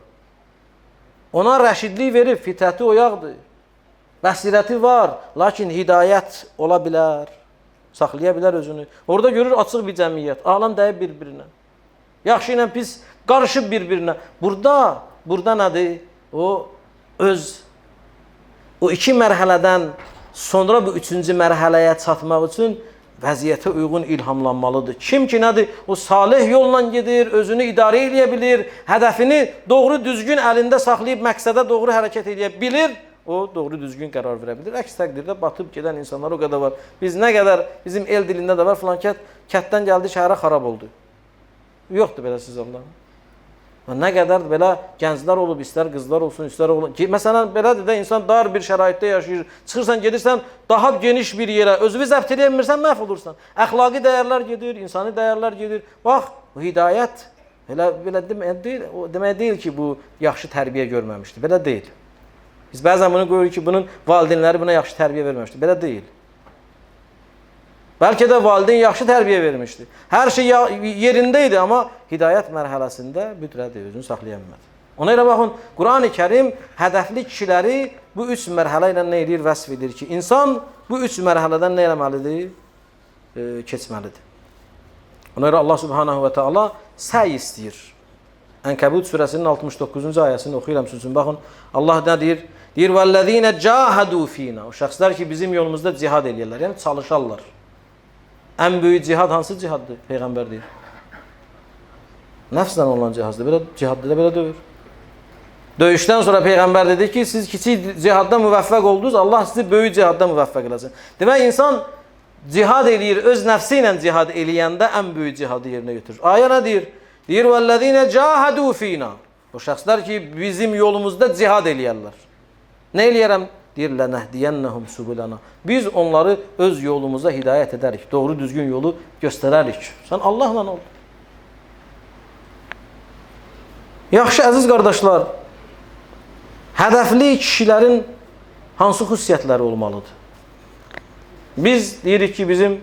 Ona rəşidlik verib, fitrəti oyaqdır. Bəsirəti var, lakin hidayət ola bilər, saxlaya bilər özünü. Orada görür açıq bir cəmiyyət, alam dəyib bir-birinə. Yaxşı ilə pis qarışıb bir-birinə. Burada nədir? O iki mərhələdən sonra bu üçüncü mərhələyə çatmaq üçün vəziyyətə uyğun ilhamlanmalıdır. Kim ki nədir? O salih yolla gedir, özünü idarə edə bilir, hədəfini doğru düzgün əlində saxlayıb məqsədə doğru hərəkət edə bilir, o doğru düzgün qərar verə bilir. Əks təqdirdə batıb gedən insanlar o qədər var. Biz nə qədər, bizim el dilində də var, filan kətdən gəldi, şəhərə xarab oldu. Yoxdur belə siz Allah'ım. Nə qədər belə gənclər olub, istər qızlar olsun, istər oğlan. Məsələn, belədir də, insan dar bir şəraitdə yaşayır. Çıxırsan, gedirsən daha geniş bir yerə, özünü zəbt edə bilmirsən, məhv olursan. Əxlaqi dəyərlər gedir, insani dəyərlər gedir. Bax, bu hidayət belə demək deyil ki, bu yaxşı tərbiyə görməmişdir. Belə deyil. Biz bəzən bunu görürük ki, bunun valideynləri buna yaxşı tərbiyə verməmişdir. Belə deyil. Bəlkə də valideyn yaxşı tərbiyə vermişdi. Hər şey yerində idi, amma hidayət mərhələsində büdrədir, özünü saxlaya bilmədi. Ona görə baxın, Qur'an-ı Kərim hədəfli kişiləri bu üç mərhələ ilə nə edir, vəsf edir ki, insan bu üç mərhələdən nə eləməlidir? Keçməlidir. Ona görə Allah Subhanahu və Teala səy istəyir. Ənkəbut surəsinin 69-cu ayəsini oxuyuram sizin. Baxın, Allah nə deyir? Deyir, وَالَّذ۪ينَ جَاهَدُوا ف۪ينَا. O şəxslər ki, bizim yolumuzda cihad edirlər, yəni çalışarlar. Ən böyük cihad hansı cihaddır? Peyğəmbər deyir. Nəfslə olan cihazdır. Belə cihaddır da belə döyür. Döyüşdən sonra Peyğəmbər dedi ki, siz kiçik cihadda müvəffəq oldunuz, Allah sizi böyük cihadda müvəffəq eləsin. Demək, insan cihad eləyir, öz nəfsi ilə cihad eləyəndə ən böyük cihadı yerinə götürür. Ayə nə deyir? Deyir, وَالَّذ۪ينَ جَاهَدُوا ف۪ينَا. O şəxslər ki, bizim yolumuzda cihad eləyərlər. Nə eləyərəm? deyir lənəhdiyənnəhum subulana. Biz onları öz yolumuza hidayət edərik. Doğru düzgün yolu göstərərik. Sən Allahla ol. Yaxşı əziz qardaşlar, hədəfli kişilərin hansı xüsusiyyətləri olmalıdır? Biz deyirik ki, bizim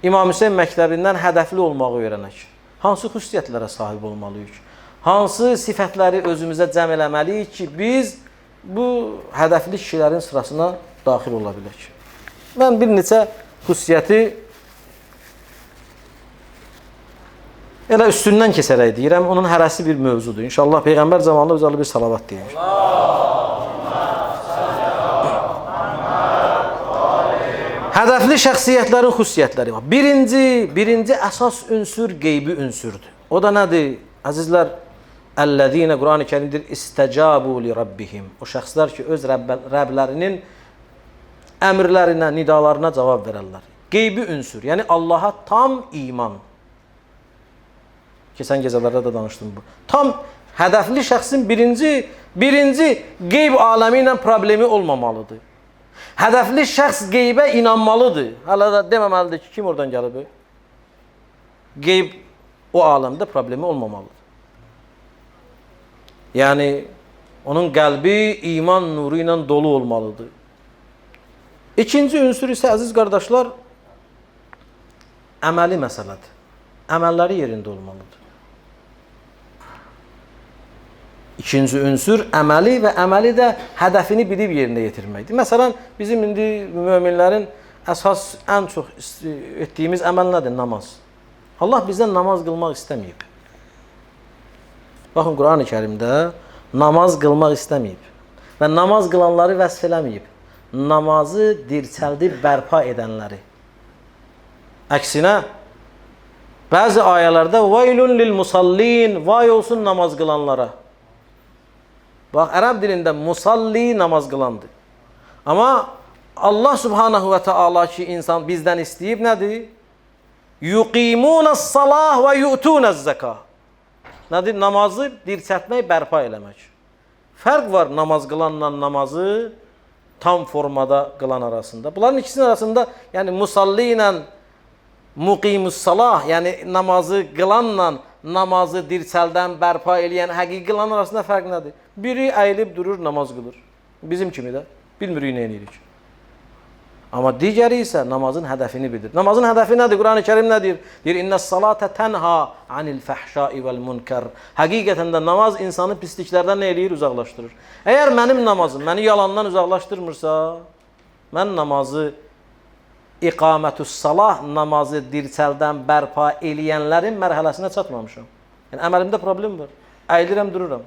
İmam Hüseyin məktəbindən hədəfli olmağı öyrənək. Hansı xüsusiyyətlərə sahib olmalıyıq? Hansı sifətləri özümüzə cəm eləməliyik ki, biz bu hədəfli kişilərin sırasına daxil ola bilək? Mən bir neçə xüsusiyyəti elə üstündən keçərək deyirəm. Onun hərəsi bir mövzudur. İnşallah Peyğəmbər zamanında özəli bir salavat deyir. Hədəfli şəxsiyyətlərin xüsusiyyətləri var. Birinci əsas ünsür qeybi ünsürdür. O da nədir? Əzizlər, Əl-ləzīnə Qur'an-ı Kərimdir, istəcabu li rabbihim. O şəxslər ki, öz Rəblərinin əmrlərinə, nidalarına cavab verərlər. Qeybi ünsür, yəni Allaha tam iman. Keçən gecələrdə də danışdım bu. Tam hədəfli şəxsin birinci qeyb aləmi ilə problemi olmamalıdır. Hədəfli şəxs qeybə inanmalıdır. Hələ də deməməlidir ki, kim oradan gəlib? Qeyb o aləmdə problemi olmamalıdır. Yəni, onun qəlbi iman nuru ilə dolu olmalıdır. İkinci ünsür isə, əziz qardaşlar, əməli məsələdir. Əməlləri yerində olmalıdır. İkinci ünsür əməli və əməli də hədəfini bilib yerinə yetirməkdir. Məsələn, bizim indi möminlərin əsas, ən çox etdiyimiz əməl nədir? Namaz. Allah bizdən namaz qılmaq istəməyib. Baxın, Qur'an-ı Kərimdə namaz qılmaq istəməyib və namaz qılanları vəsf eləməyib. Namazı dirçəldib bərpa edənləri. Əksinə, bəzi ayələrdə vaylun lil musallin, vay olsun namaz qılanlara. Bax, ərəb dilində musalli namaz qılandır. Amma Allah subhanahu və teala ki, insan bizdən istəyib nədir? Yuqimunəs-salah və yu'tunəz-zəkah. Nədir? Namazı dirçətmək, bərpa eləmək. Fərq var namaz qılanla namazı tam formada qılan arasında. Bunların ikisinin arasında, yəni musalli ilə muqimus-salah, yəni namazı qılanla namazı dirçəldən, bərpa eləyən həqiqi qılan arasında fərq nədir? Biri əyilib durur, namaz qılır. Bizim kimi də. Bilmirik, nə edirik. Amma digəri isə namazın hədəfini bilir. Namazın hədəfi nədir? Qur'an-ı Kərim nə deyir? Deyir, İnnəs-salətə tənha anil fəhşai vəl-munkər. Həqiqətən də namaz insanı pisliklərdən nə eləyir? Uzaqlaşdırır. Əgər mənim namazım məni yalandan uzaqlaşdırmırsa, mən namazı iqamətüs-salah, namazı dirçəldən, bərpa eləyənlərin mərhələsinə çatmamışam. Yəni, əməlimdə problem var. Əyilirəm, dururam.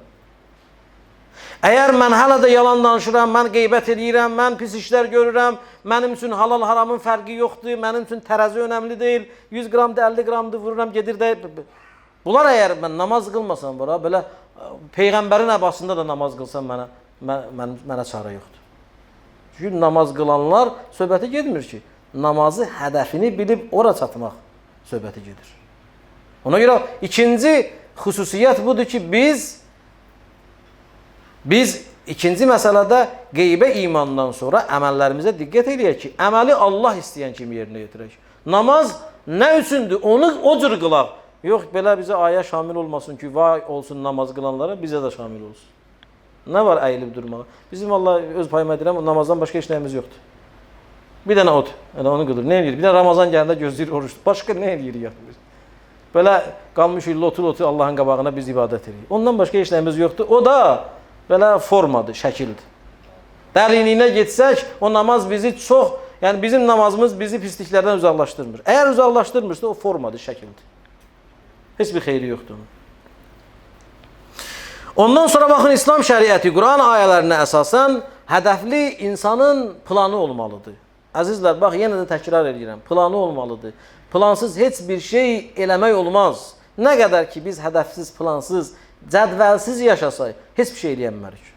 Əgər mən hələ də yalan danışıram, mən qeybət edirəm, mən pis işlər görürəm, mənim üçün halal haramın fərqi yoxdur, mənim üçün tərəzi önəmli deyil, 100 qramdır, 50 qramdır vururam, gedir də... Bunlar əgər mən namaz qılmasam, belə Peyğəmbərin əbasında da namaz qılsam mənə çarə yoxdur. Çünki namaz qılanlar söhbəti gedmir ki, namazı hədəfini bilib ora çatmaq söhbəti gedir. Ona görə ikinci xüsusiyyət budur ki, biz ikinci məsələdə qeybə imandan sonra əməllərimizə diqqət edək ki, əməli Allah istəyən kimi yerinə yetirək. Namaz nə üçündür? Onu o cür qılaq. Yox, belə bizə ayə şamil olmasın ki, vay olsun namaz qılanlara, bizə də şamil olsun. Nə var əyilib durmağa? Bizim Allah öz payıma edirəm, namazdan başqa heç nəyimiz yoxdur. Bir dənə ot, onu qılır. Nə edir? Bir dənə Ramazan gəlində gözləyir, oruçdur. Başqa nə edir? Belə qalmışıq lotu Allahın qabağına biz ibadət edirik. Ondan başqa heç nəyimiz yoxdur. O da belə formadır, şəkildir. Dərinliyinə getsək, o namaz bizi çox, yəni bizim namazımız bizi pisliklərdən uzaqlaşdırmır. Əgər uzaqlaşdırmırsa, o formadır, şəkildir. Heç bir xeyri yoxdur. Ondan sonra baxın, İslam şəriəti, Quran ayələrinə əsasən hədəfli insanın planı olmalıdır. Əzizlər, bax, yenə də təkrar edirəm, planı olmalıdır. Plansız heç bir şey eləmək olmaz. Nə qədər ki, biz hədəfsiz, plansız, cədvəlsiz yaşasaq, heç bir şey eləyənmərik.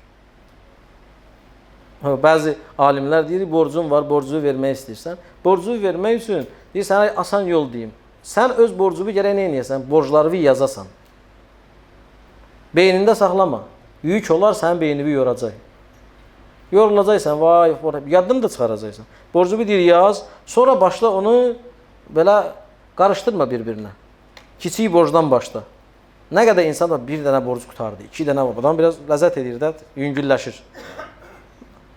Bəzi alimlər deyir, borcun var, borcu vermək istəyirsən. Borcu vermək üçün, deyir, sənə asan yol deyim. Sən öz borcunu gərək nə eləyəsən? Borcları yazasan. Beynində saxlama. Yük olar, sənin beynini yoracaq. Yorulacaqsan, vay, yadını da çıxaracaqsan. Borcu bir deyir yaz, sonra başla onu belə qarışdırma bir-birinə. Kiçik borcdan başla. Nə qədər insan da bir dənə borc qutardı, 2 dənə var. Adam biraz ləzzət edir də, yüngülləşir.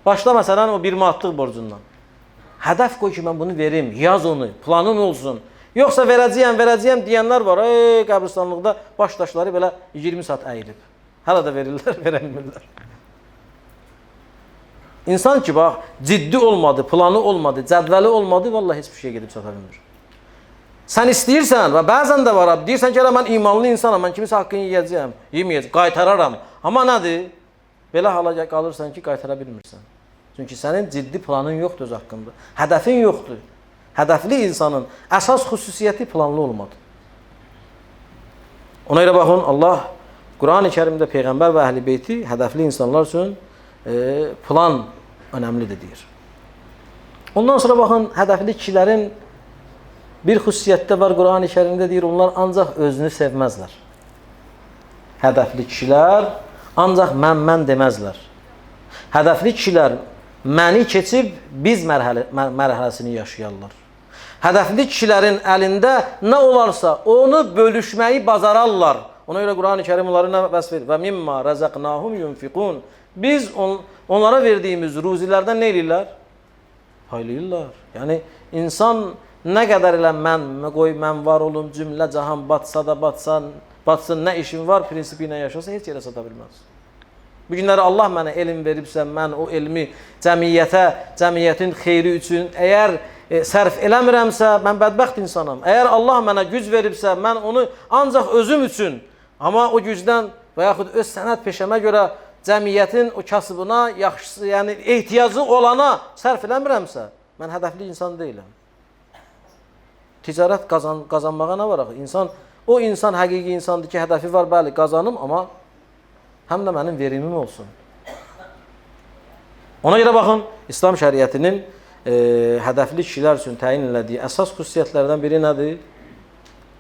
Başla məsələn o 1 manatlıq borcundan. Hədəf qoy ki, mən bunu verim, yaz onu, planın olsun. Yoxsa verəcəyəm deyənlər var. Qəbristanlıqda başdaşları belə 20 saat əyilib. Hələ də verirlər, verəmirlər. İnsan ki, bax, ciddi olmadı, planı olmadı, cədvəli olmadı, vallahi heç bir şey gedib çata bilmir. Sən istəyirsən və bəzən də var, deyirsən ki, mən imanlı insanam, mən kimisə haqqını yiyəcəyəm, yeməyəcəm, qaytararam. Amma nədir? Belə hala qalırsan ki, qaytara bilmirsən. Çünki sənin ciddi planın yoxdur öz haqqında. Hədəfin yoxdur. Hədəfli insanın əsas xüsusiyyəti planlı olmadı. Ona görə baxın, Allah Quran-ı Kərimdə Peyğəmbər və Əhl-i Beyti hədəfli insanlar üçün plan önəmlidir deyir. Ondan sonra baxın, hədəfli kişilərin bir xüsusiyyətdə var Quran-ı Kərimdə deyir, onlar ancaq özünü sevməzlər. Hədəfli kişilər ancaq mən deməzlər. Hədəfli kişilər məni keçib biz mərhələsini yaşayarlar. Hədəfli kişilərin əlində nə olarsa onu bölüşməyi bacararlar. Ona görə Quran-ı Kərim onları nə vəsf edir? Və mimma rəzəqnahum yunfiqun. Biz onlara verdiyimiz ruzilərdən nə edirlər? Paylayırlar. Yəni insan nə qədər elə mən var olum, cümlə cahan batsa da batsın, nə işin var prinsipi ilə yaşasa heç yerə sata bilməz. Bu günləri Allah mənə elm veribsə, mən o elmi cəmiyyətin xeyri üçün əgər sərf eləmirəmsə, mən bədbəxt insanam. Əgər Allah mənə güc veribsə, mən onu ancaq özüm üçün, amma o gücdən və yaxud öz sənət peşəmə görə cəmiyyətin o kasıbına, yaxşısı, yəni ehtiyacı olana sərf eləmirəmsə, mən hədəfli insan deyiləm. Ticarət qazanmağa nə var axı? O insan həqiqi insandır ki, hədəfi var, bəli, qazanım, amma həm də mənim verimim olsun. Ona görə baxın, İslam şəriətinin hədəfli kişilər üçün təyin elədiyi əsas xüsusiyyətlərdən biri nədir?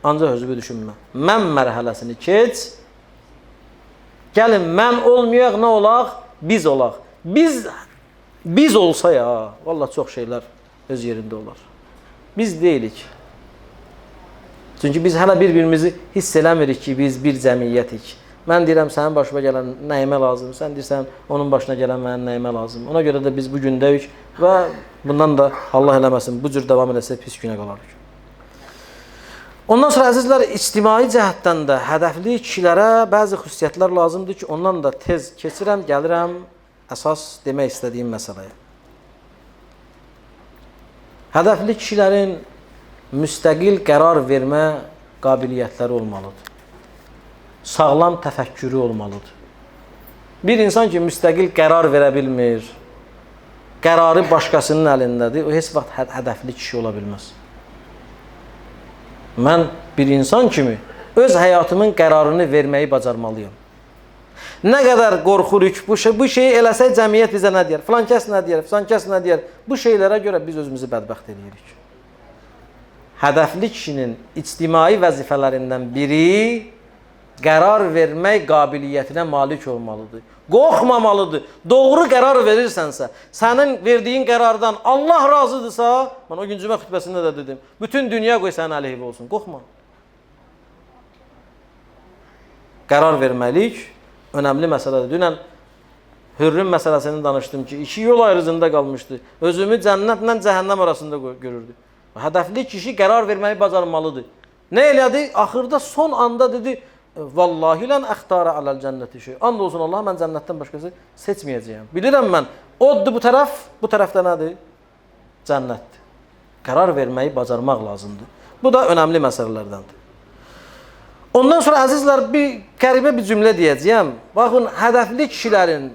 Ancaq özünü düşünmə. Mən mərhələsini keç, gəlin mən olmayaq, nə olaq? Biz olaq. Biz olsa ya, vallahi çox şeylər öz yerində olar. Biz deyilik. Çünki biz hələ bir-birimizi hiss eləmirik ki, biz bir cəmiyyətik. Mən deyirəm, sənin başına gələn nəyimə lazım, sən deyirsən, onun başına gələn mənim nəyimə lazım. Ona görə də biz bu gündəyik və bundan da Allah eləməsin, bu cür davam eləsə pis günə qalarıq. Ondan sonra əzizlər, ictimai cəhətdən də hədəfli kişilərə bəzi xüsusiyyətlər lazımdır ki, ondan da tez keçirəm, gəlirəm əsas demək istədiyim məsələyə. Hədəfli kişilərin müstəqil qərar vermə qabiliyyətləri olmalıdır. Sağlam təfəkkürü olmalıdır. Bir insan ki, müstəqil qərar verə bilmir, qərarı başqasının əlindədir, o heç vaxt hədəfli kişi ola bilməz. Mən bir insan kimi öz həyatımın qərarını verməyi bacarmalıyam. Nə qədər qorxuruq, bu şeyi eləsə cəmiyyət bizə nə deyər? Filan kəs nə deyər? Filan kəs nə deyər? Bu şeylərə görə biz özümüzü bədbəxt edirik. Hədəfli kişinin ictimai vəzifələrindən biri qərar vermək qabiliyyətinə malik olmalıdır. Qorxmamalıdır. Doğru qərar verirsənsə, sənin verdiyin qərardan Allah razıdırsa, mən o gün cümə xütbəsində də dedim, bütün dünya qoy sənin əleyhivə olsun. Qorxma. Qərar verməlik önəmli məsələdir. Dünən Hürrün məsələsini danışdım ki, 2 yol ayrıcında qalmışdı. Özümü cənnətlə cəhənnəm arasında görürdü. Hədəfli kişi qərar verməyi bacarmalıdır. Nə elədi? Axırda son anda dedi, vallahi lən əxtara aləl cənnəti şey. And olsun Allah, mən cənnətdən başqası seçməyəcəyəm. Bilirəm mən, oddur bu tərəfdə nədir? Cənnətdir. Qərar verməyi bacarmaq lazımdır. Bu da önəmli məsələlərdəndir. Ondan sonra əzizlər, bir qəribə bir cümlə deyəcəyəm. Baxın, hədəfli kişilərin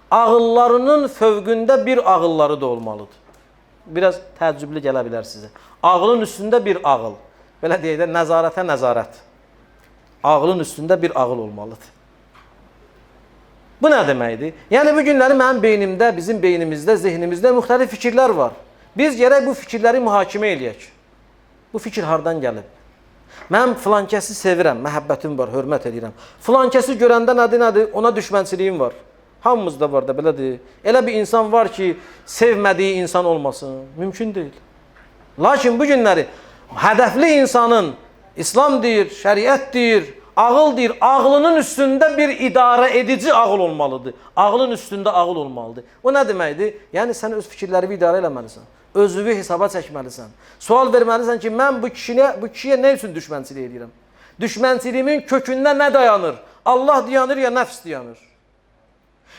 ağıllarının fövqündə bir ağılları da olmalıdır. Biraz təəccüblü gələ bilər sizə. Ağılın üstündə bir ağıl. Belə deyək də, nəzarətə nəzarət. Ağılın üstündə bir ağıl olmalıdır. Bu nə deməkdir? Yəni, bu günləri mənim beynimdə, bizim beynimizdə, zehnimizdə müxtəlif fikirlər var. Biz gərək bu fikirləri mühakimə eləyək. Bu fikir hardan gəlib? Mən filankəsi sevirəm, məhəbbətim var, hörmət edirəm. Filankəsi görəndə nədir? Ona düşmənçiliyim var. Hamımızda var da belədir. Elə bir insan var ki, sevmədiyi insan olmasın. Mümkün deyil. Lakin bu günləri hədəfli insanın, İslam deyir, şəriət deyir, ağıl deyir, ağlının üstündə bir idarə edici ağıl olmalıdır. Ağlın üstündə ağıl olmalıdır. O nə deməkdir? Yəni sən öz fikirləri idarə eləməlisən. Özünü hesaba çəkməlisən. Sual verməlisən ki, mən bu kişiyə nə üçün düşmənçilik edirəm? Düşmənçiliyimin kökündə nə dayanır? Allah dayanır ya nəfs dayanır?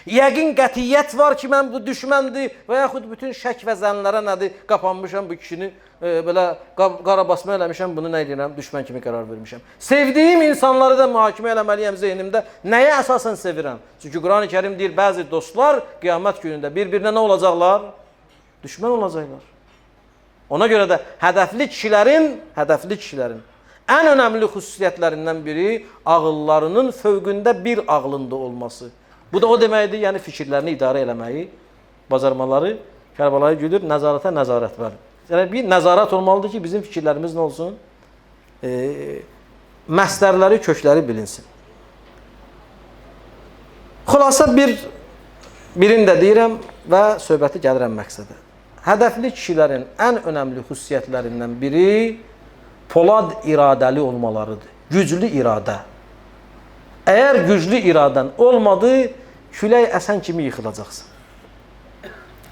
Yəqin qətiyyət var ki, mən bu düşməndir və yaxud bütün şək və zənlərə nədir? Qapanmışam bu kişini, belə qara basma eləmişəm, bunu nə edirəm? Düşmən kimi qərar vermişəm. Sevdiyim insanları da mühakimə eləməliyəm zehnimdə. Nəyə əsasən sevirəm? Çünki Quran-ı Kərim deyir, bəzi dostlar qiyamət günündə bir-birinə nə olacaqlar? Düşmən olacaqlar. Ona görə də hədəfli kişilərin ən önəmli xüsusiyyətlərindən biri ağıllarının fövqündə bir ağlında olması. Bu da o deməkdir, yəni fikirlərini idarə eləməyi, bacarmaları, Kərbəlayı Gülür, nəzarətə nəzarət var. Yəni bir nəzarət olmalıdır ki, bizim fikirlərimiz nə olsun? Məsdərləri, kökləri bilinsin. Xülasə birini də deyirəm və söhbəti gəlirəm məqsədə. Hədəfli kişilərin ən önəmli xüsusiyyətlərindən biri polad iradəli olmalarıdır. Güclü iradə. Əgər güclü iradən olmadı, külək əsən kimi yıxılacaqsın.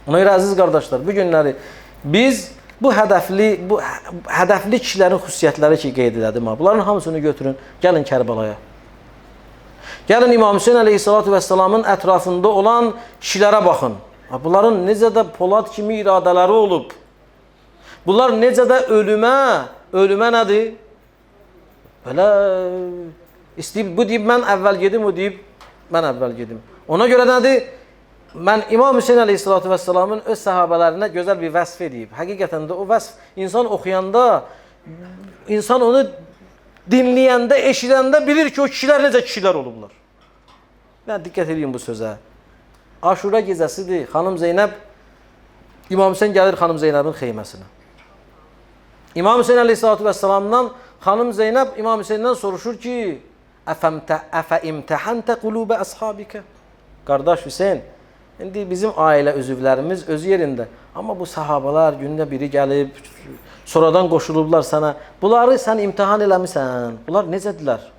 Ona görə əziz qardaşlar, bu günləri biz bu hədəfli kişilərin xüsusiyyətləri ki, qeyd elədim. Bunların hamısını götürün, gəlin Kərbəlaya. Gəlin İmam Hüseyin əleyhissalatu vəssalamın ətrafında olan kişilərə baxın. Bunların necə də polad kimi iradələri olub. Bunlar necə də ölümə nədir? Belə istəyib, bu deyib, mən əvvəl gedim, o deyib, mən əvvəl gedim. Ona görə nədir? Mən İmam Hüseyin əleyhissalatu vəssalamın öz səhabələrinə gözəl bir vəsf edib. Həqiqətən də o vəsf, insan oxuyanda, insan onu dinləyəndə, eşidəndə bilir ki, o kişilər necə kişilər olublar. Mən diqqət edeyim bu sözə. Aşura gecəsidir, xanım Zeynəb, İmam Hüseyin gəlir xanım Zeynəbin xeyməsinə. İmam Hüseyin əleyhissalatu vəssalamdan xanım Zeynəb İmam Hüseyindən soruşur ki, Əfə imtəhəntə qulubə əshabikə. Qardaş Hüseyin, indi bizim ailə üzvlərimiz özü yerində. Amma bu sahabələr gündə biri gəlib, sonradan qoşulublar sənə. Bunları sən imtihan eləmisən. Bunlar necədirlər?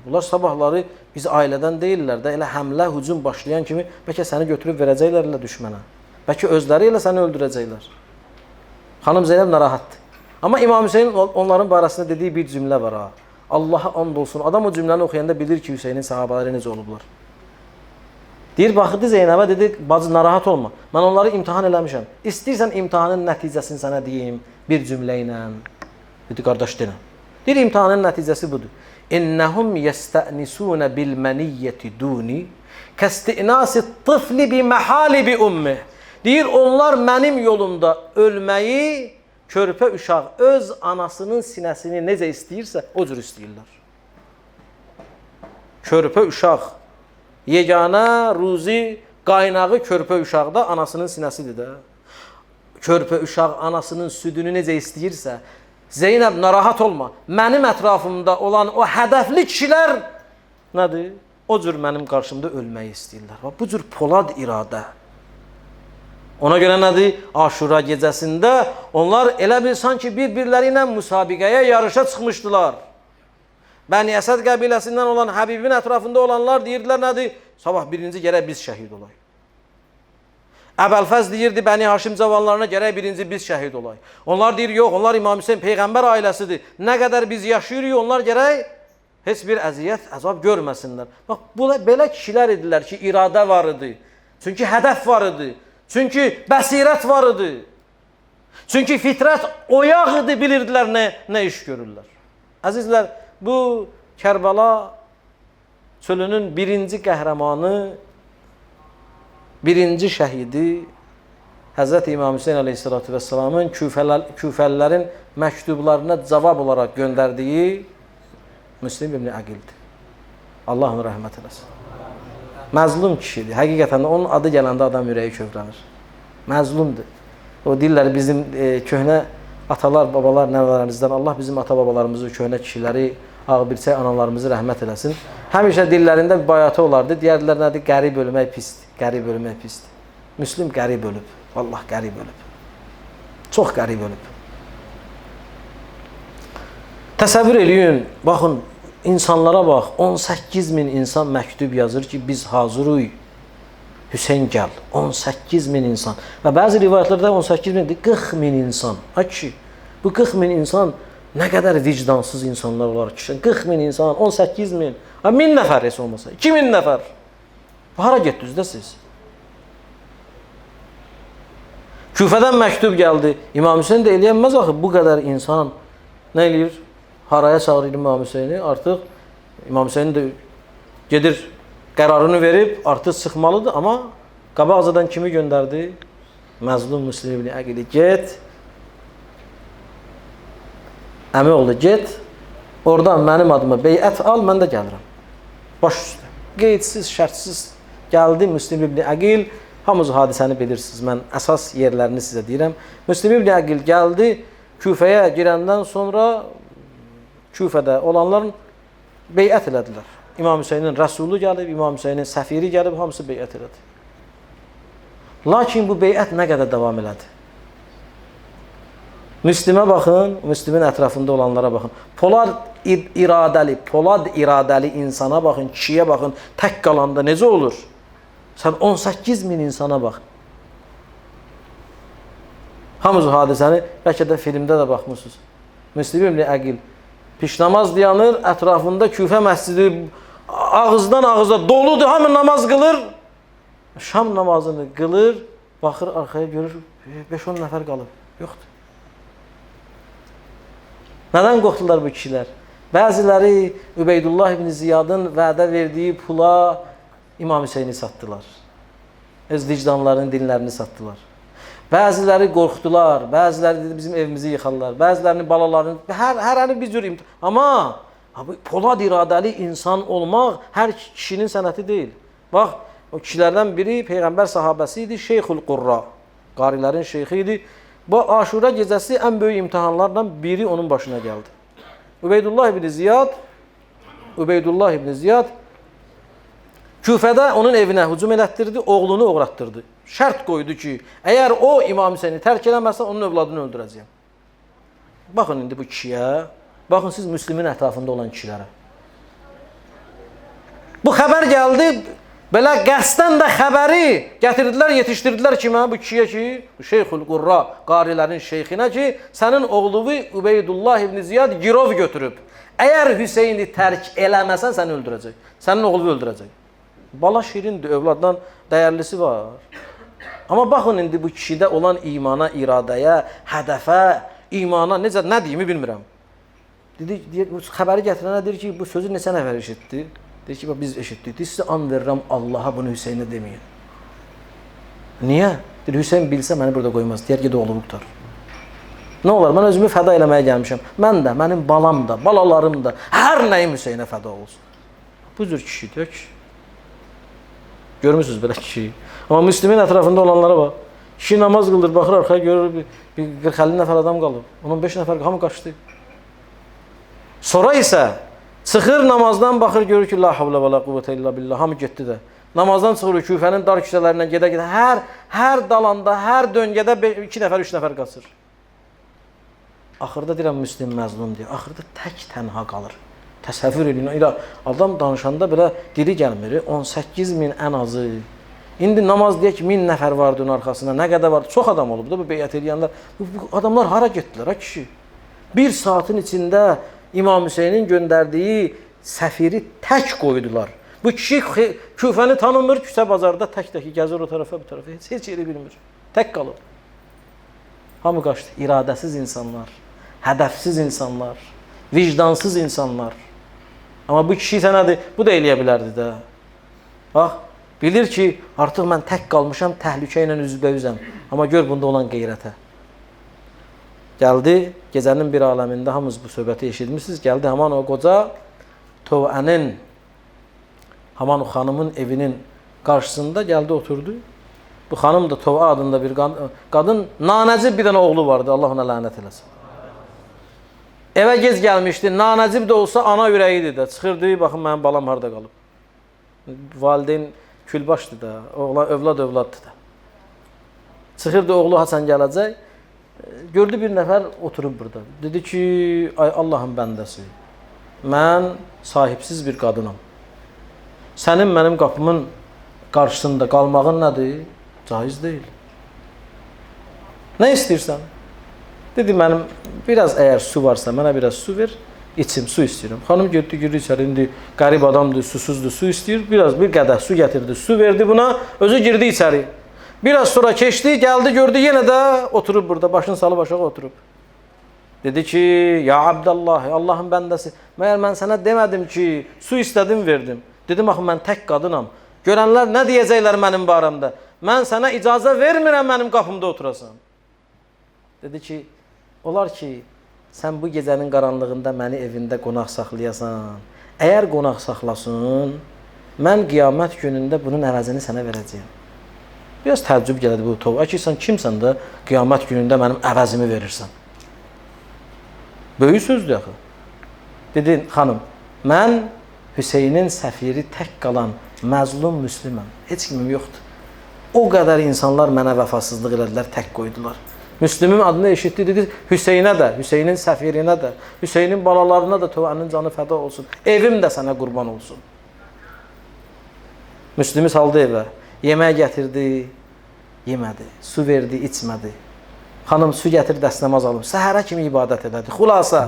Bunlar sabahları biz ailədən deyirlər də, elə həmlə, hücum başlayan kimi bəlkə səni götürüb verəcəklər elə düşmənə. Bəlkə özləri elə səni öldürəcəklər. Xanım Zeynəb narahatdır. Amma İmam Hüseyin onların barəsində dediyi bir cümlə var ha. Allaha and olsun. Adam o cümləni oxuyanda bilir ki, Hüseynin sahabələri necə olublar. Deyir, baxdı Zeynəbə, dedi, bacı narahat olma. Mən onları imtihan eləmişəm. İstəyirsən imtihanın nəticəsini sənə deyim bir cümlə ilə. Dedi, qardaş denə. Deyir, imtihanın nəticəsi budur. İnnəhum yəstənisunə bilməniyyəti duni kəstinəsi tıfli bi məhali bi ummi. Deyir, onlar mənim yolumda ölməyi körpə uşaq öz anasının sinəsini necə istəyirsə, o cür istəyirlər. Körpə uşaq, yeganə, ruzi, qaynağı körpə uşaqda anasının sinəsidir də. Körpə uşaq anasının südünü necə istəyirsə, Zeynəb narahat olma, mənim ətrafımda olan o hədəfli kişilər nədir? O cür mənim qarşımda ölməyi istəyirlər. Bu cür polad iradə. Ona görə nədir? Aşura gecəsində onlar elə bil sanki bir-birləri ilə müsabiqəyə, yarışa çıxmışdılar. Bəni Əsəd qəbiləsindən olan Həbibin ətrafında olanlar deyirdilər nədir? Sabah birinci gərək biz şəhid olayıq. Əbəlfəz deyirdi, Bəni Haşim cavanlarına gərək birinci biz şəhid olayıq. Onlar deyir, yox, onlar İmam Hüseyin Peyğəmbər ailəsidir. Nə qədər biz yaşayırıq, onlar gərək heç bir əziyyət, əzab görməsinlər. Bax, belə kişilər idilər ki, iradə var idi. Çünki hədəf var idi. Çünki bəsirət var idi. Çünki fitrət oyaq idi, bilirdilər nə iş görürlər. Əzizlər, bu Kərbəla çölünün birinci qəhrəmanı, birinci şəhidi Həzrəti İmam Hüseyin əleyhissalatu vəssalamın küfəlilərin məktublarına cavab olaraq göndərdiyi Müslim ibn Əqildir. Allah onu rəhmət eləsin. Məzlum kişidir. Həqiqətən də onun adı gələndə adam ürəyi kövrənir. Məzlumdur. O deyirlər bizim köhnə atalar, babalar, nəvələrimizdən Allah bizim ata-babalarımızı, köhnə kişiləri Ağbirçək analarımızı rəhmət eləsin. Həmişə dillərində bir bayatı olardı. Deyərdilər nədir? Qərib ölmək pisdir. Qərib ölmək pisdir. Müslüm qərib ölüb. Vallah qərib ölüb. Çox qərib ölüb. Təsəvvür eləyin, baxın, insanlara bax, 18 min insan məktub yazır ki, biz hazırıq. Hüseyn gəl, 18 min insan. Və bəzi rivayətlərdə 18 min, 40 min insan. Ay kişi, bu 40 min insan nə qədər vicdansız insanlar olar ki, 40 min insan, 18 min, 1000 nəfər heç olmasa, 2000 nəfər. Hara getdiniz də siz? Küfədən məktub gəldi. İmam Hüseyn də eləyənməz axı, bu qədər insan nə eləyir? Haraya çağırır İmam Hüseyni? Artıq İmam Hüseyn də gedir, qərarını verib, artıq çıxmalıdır. Amma qabaqcadan kimi göndərdi? Məzlum Müslim ibn Əqili, get. Əmi oğlu, get. Oradan mənim adıma beyət al, mən də gəlirəm. Baş üstə. Qeydsiz, şərtsiz gəldi Müslim ibn Əqil. Hamınız hadisəni bilirsiniz. Mən əsas yerlərini sizə deyirəm. Müslim ibn Əqil gəldi. Küfəyə girəndən sonra Küfədə olanların beyət elədilər. İmam Hüseynin rəsulu gəlib, İmam Hüseynin səfiri gəlib, hamısı beyət elədi. Lakin bu beyət nə qədər davam elədi? Müslimə baxın, Müslimin ətrafında olanlara baxın. Polad iradəli insana baxın, kişiyə baxın, tək qalanda necə olur? Sən 18 min insana bax. Hamınız hadisəni, bəlkə də filmdə də baxmışsınız. Müslim ibn Əqil pişnamaz dayanır, ətrafında Küfə məscidi ağızdan ağıza doludur, hamı namaz qılır. Şam namazını qılır, baxır arxaya görür, 5-10 nəfər qalıb. Yoxdur. Nədən qorxdular bu kişilər? Bəziləri Übeydullah ibn Ziyadın vədə verdiyi pula İmam Hüseyni satdılar. Öz vicdanlarının dinlərini satdılar. Bəziləri qorxdular, bəziləri dedi bizim evimizi yıxarlar, bəzilərinin balalarını, hərəni bir cür imtihan. Amma polad iradəli insan olmaq hər kişinin sənəti deyil. Bax, o kişilərdən biri Peyğəmbər sahabəsi idi, Şeyxul Qurra, qarilərin şeyxi idi. Bu Aşura gecəsi ən böyük imtihanlardan biri onun başına gəldi. Übeydullah ibn Ziyad Küfədə onun evinə hücum elətdirdi, oğlunu uğratdırdı. Şərt qoydu ki, əgər o İmam Hüseyni tərk eləməsə, onun övladını öldürəcəyəm. Baxın indi bu kişiyə, baxın siz Müslimin ətrafında olan kişilərə. Bu xəbər gəldi, belə qəsdən də xəbəri gətirdilər, yetişdirdilər kimə? Bu kişiyə ki, Şeyxul Qurra, qarilərin şeyxinə ki, sənin oğluvu Übeydullah ibn Ziyad girov götürüb. Əgər Hüseyni tərk eləməsən, səni öldürəcək. Sənin oğluvu öldürəcək. Bala şirindir, övladdan dəyərlisi var. Amma baxın indi bu kişidə olan imana, iradəyə, hədəfə, imana, necə, nə deyimi bilmirəm. Xəbəri gətirənə deyir ki, bu sözü neçə nəfər eşitdi? Deyir ki, biz eşitdik. Deyir, sizə and verirəm Allaha bunu Hüseynə deməyin. Niyə? Deyir, Hüseyn bilsə məni burada qoymaz. Deyər ki, oğlumu qutar. Nə olar? Mən özümü fəda eləməyə gəlmişəm. Mən də, mənim balam da, balalarım da, hər nəyim Hüseynə fəda olsun. Bu cür kişidir ki. Görmüsünüz belə kişiyi. Amma Müslimin ətrafında olanlara bax. Kişi namaz qıldır, baxır arxaya görür, bir 40-50 nəfər adam qalıb. 15 nəfər hamı qaçdı. Sonra isə çıxır namazdan baxır, görür ki, la havlə və la quvvətə illə billah, hamı getdi də. Namazdan çıxır, Küfənin dar küçələrindən gedə-gedə, hər dalanda, hər döngədə 2 nəfər, 3 nəfər qaçır. Axırda deyirəm, Müslim məzlum deyir, axırda tək tənha qalır. Təsəvvür edin, adam danışanda belə dili gəlmir, 18 min ən azı. İndi namaz deyək ki, 1000 nəfər vardı onun arxasında, nə qədər vardı, çox adam olub da bu beyət edənlər. Bu adamlar hara getdilər, ha kişi? Bir saatın içində İmam Hüseynin göndərdiyi səfiri tək qoydular. Bu kişi Küfəni tanımır, küçə bazarda tək-tək gəzir o tarafa, bu tarafa, heç yeri bilmir. Tək qalıb. Hamı qaçdı, iradəsiz insanlar, hədəfsiz insanlar, vicdansız insanlar. Amma bu kişi sənədir, bu da eləyə bilərdi də. Bax, bilir ki, artıq mən tək qalmışam, təhlükə ilə üzbəüzəm. Amma gör bunda olan qeyrətə. Gəldi, gecənin bir aləmində, hamınız bu söhbəti eşitmişsiniz, gəldi haman o qoca Tovənin, haman o xanımın evinin qarşısında gəldi, oturdu. Bu xanım da Tovə adında bir qadın, nanəcib bir dənə oğlu vardı, Allah ona lənət eləsin. Evə gec gəlmişdi, nanəcib də olsa ana ürəyidir də. Çıxırdı, baxın mənim balam harada qalıb. Valideyn külbaşdır da, oğlan övladdır da. Çıxırdı, oğlu Hasan gələcək. Gördü bir nəfər oturub burada. Dedi ki, ay Allahın bəndəsi, mən sahibsiz bir qadınam. Sənin mənim qapımın qarşısında qalmağın nədir? Caiz deyil. Nə istəyirsən? Dedi, mənim biraz əgər su varsa, mənə biraz su ver, içim, su istəyirəm. Xanım getdi, girdi içəri, indi qərib adamdır, susuzdur, su istəyir. Bir qədəh su gətirdi, su verdi buna, özü girdi içəri. Biraz sonra keçdi, gəldi, gördü, yenə də oturub burada, başını salıb aşağı oturub. Dedi ki, ya Abdallah, Allahın bəndəsi, məyər mən sənə demədim ki, su istədim, verdim. Dedim, axı, mən tək qadınam. Görənlər nə deyəcəklər mənim barəmdə? Mən sənə icazə vermirəm mənim qapımda oturasan. Dedi ki, olar ki, sən bu gecənin qaranlığında məni evində qonaq saxlayasan. Əgər qonaq saxlasın, mən qiyamət günündə bunun əvəzini sənə verəcəyim. Biraz təəccüb gəldi bu toğa ki, sən kimsən də qiyamət günündə mənim əvəzimi verirsən. Böyük sözdür axı. Dedi, xanım, mən Hüseynin səfiri tək qalan məzlum müslüməm. Heç kimim yoxdur. O qədər insanlar mənə vəfasızlıq elədilər, tək qoydular. Müslümün adını eşitdi, dedi, Hüseynə də, Hüseynin səfirinə də, Hüseynin balalarına da Tövənin canı fəda olsun. Evim də sənə qurban olsun. Müslümü saldı evə. Yemək gətirdi, yemədi. Su verdi, içmədi. Xanım, su gətir, dəstəmaz alım. Səhərə kimi ibadət elədi. Xulasa,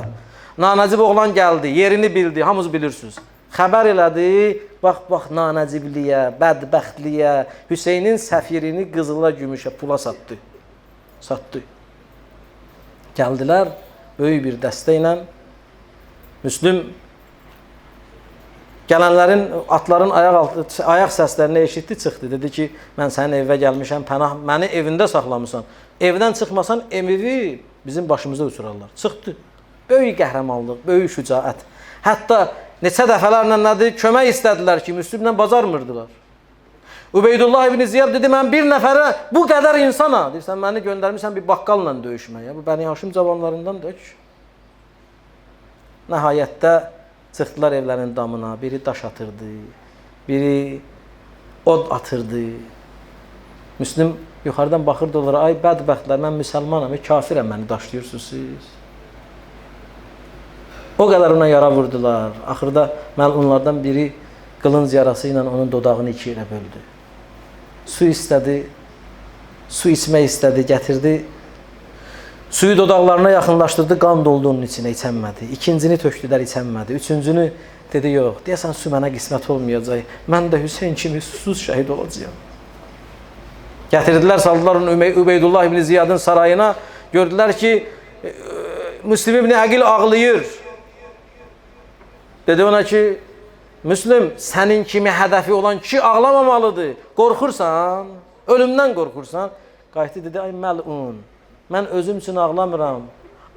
nanəcib oğlan gəldi, yerini bildi, hamınız bilirsiniz. Xəbər elədi, bax, nanəcibliyə, bədbəxtliyə, Hüseynin səfirini qızıla, gümüşə, pula satdı. Satdı. Gəldilər, böyük bir dəstə ilə. Müslüm gələnlərin, atların ayaq səslərini eşitdi, çıxdı. Dedi ki, mən sənin evə gəlmişəm, pənah, məni evində saxlamısan. Evdən çıxmasan, evi bizim başımıza uçurarlar. Çıxdı. Böyük qəhrəmanlıq, böyük şücaət. Hətta neçə dəfələrlə nədir, kömək istədilər ki, Müslümlə bacarmırdılar. Ubeydullah ibn Ziyad dedi, mən bir nəfərə bu qədər insana, deyirsən, məni göndərmişsən bir baqqalla döyüşməyə. Bu Bəni Haşim cavanlarından dök. Nəhayətdə çıxdılar evlərin damına, biri daş atırdı, biri od atırdı. Müslüm yuxarıdan baxırdı onlara, ay bədbəxtlər, mən müsəlmanam, kafirəm, məni daşlayırsınız siz. O qədər ona yara vurdular. Axırda onlardan biri qılınc yarası ilə onun dodağını iki yerə böldü. Su istədi, su içmək istədi, gətirdi. Suyu dodaqlarına yaxınlaşdırdı, qan doldu onun içinə, içənmədi. İkincini tökdülər, içənmədi. Üçüncünü dedi, yox, deyəsən su mənə qismət olmayacaq. Mən də Hüseyin kimi susuz şəhid olacağım. Gətirdilər, saldılar onu Ubeydullah ibn Ziyadın sarayına. Gördülər ki, Müslim ibn Əqil ağlayır. Dedi ona ki, Müslüm, sənin kimi hədəfi olan kişi ağlamamalıdır. Qorxursan, ölümdən qorxursan. Qayıtdı, dedi, ay məlun, mən özüm üçün ağlamıram,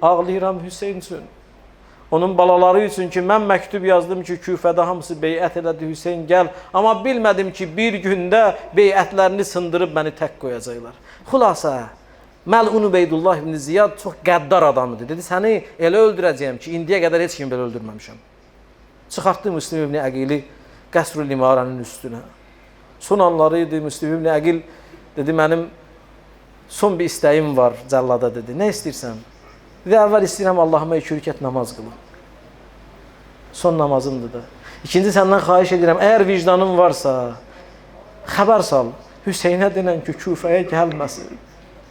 ağlayıram Hüseyin üçün. Onun balaları üçün ki, mən məktub yazdım ki, Küfədə hamısı beyət elədi, Hüseyin gəl. Amma bilmədim ki, bir gündə beyətlərini sındırıb məni tək qoyacaqlar. Xulasa, məlun Ubeydullah ibn Ziyad çox qəddar adamıdır. Dedi, səni elə öldürəcəyəm ki, indiyə qədər heç kimi belə öldürməmişəm. Çıxartdı Müslim ibn Əqili Qəsr-ül İmaranın üstünə. Son anları idi, Müslim ibn Əqil dedi, mənim son bir istəyim var cəllada, dedi. Nə istəyirsən? Dedi, əvvəl istəyirəm Allahıma 2 rükət namaz qılım. Son namazımdır da. İkinci, səndən xahiş edirəm, əgər vicdanın varsa, xəbər sal, Hüseynə denən ki, Küfəyə gəlməsin.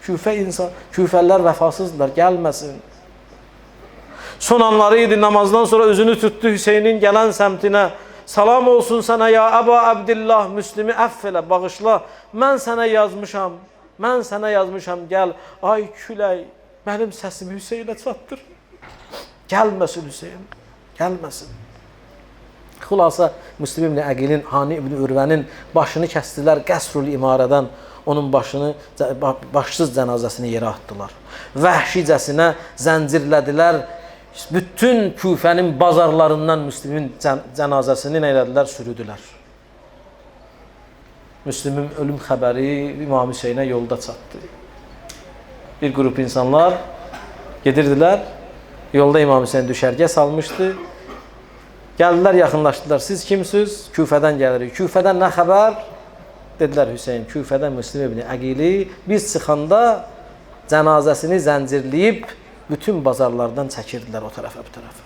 Küfəllər vəfasızdırlar, gəlməsin. Son anları idi, namazdan sonra özünü tutdu Hüseynin gələn səmtinə. Salam olsun sənə ya Əba Abdillah, Müslimi əff elə, bağışla. Mən sənə yazmışam, gəl. Ay külək, mənim səsimi Hüseynə çatdır. Gəlməsin Hüseyin, gəlməsin. Xulasa, Müslim ibn Əqilin, Hani ibn Ürvənin başını kəsdilər Qəsr-ül İmarədən. Onun başsız cənazəsini yerə atdılar. Vəhşicəsinə zəncirlədilər. Bütün Küfənin bazarlarından Müslimin cənazəsini nə elədilər? Sürüdülər. Müslümin ölüm xəbəri İmam Hüseynə yolda çatdı. Bir qrup insanlar gedirdilər, Yolda İmam Hüseyin düşərgə salmışdı. Gəldilər, yaxınlaşdılar. Siz kimsiniz? Küfədən gəlirik. Küfədən nə xəbər? Dedilər Hüseyin, Küfədən Müslim ibn Əqili biz çıxanda cənazəsini zəncirləyib bütün bazarlardan çəkirdilər o tərəfə, bu tərəfə.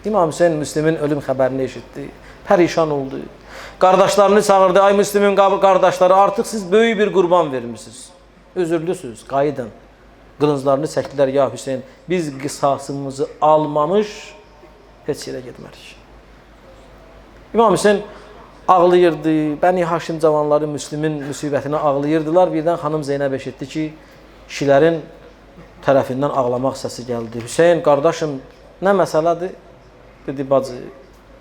İmam Hüseyin Müslimin ölüm xəbərini eşitdi. Pərişan oldu. Qardaşlarını çağırdı. Ay Müslimin qardaşları, artıq siz böyük bir qurban vermişsiniz. Özürlüsünüz, qayıdın. Qılınclarını çəkdilər. Ya Hüseyin, biz qisasımızı almamış heç yerə getmərik. İmam Hüseyin ağlayırdı. Bəni Haşim cavanları Müslimin müsibətinə ağlayırdılar. Birdən xanım Zeynəb eşitdi ki, kişilərin tərəfindən ağlamaq səsi gəldi. Hüseyin, qardaşım, nə məsələdir? Dedi, bacı,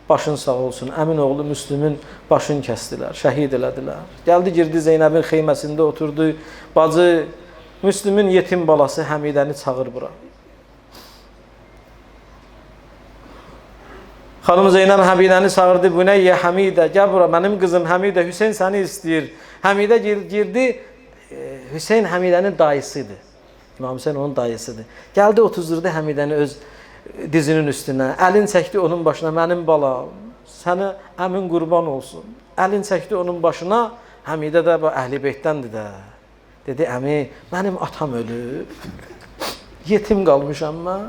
başın sağ olsun. Əmin oğlu Müslümin başını kəsdilər, şəhid elədilər. Gəldi, girdi Zeynəbin xeyməsində oturdu. Bacı, Müslümin yetim balası Həmidəni çağır bura. Xanım Zeynəb Həmidəni çağırdı. Bu nə ya Həmidə, gəl bura, mənim qızım Həmidə, Hüseyin səni istəyir. Həmidə girdi, Hüseyin Həmidənin dayısıdır. İmam Hüseyin onun dayısıdır. Gəldi, otuzdurdu Həmidəni öz dizinin üstünə. Əlin çəkdi onun başına, mənim balam, sənə əmin qurban olsun. Əlin çəkdi onun başına, Həmidə də Əhl-i Beytdəndir də. Dedi, əmi, mənim atam ölüb, yetim qalmışam mən,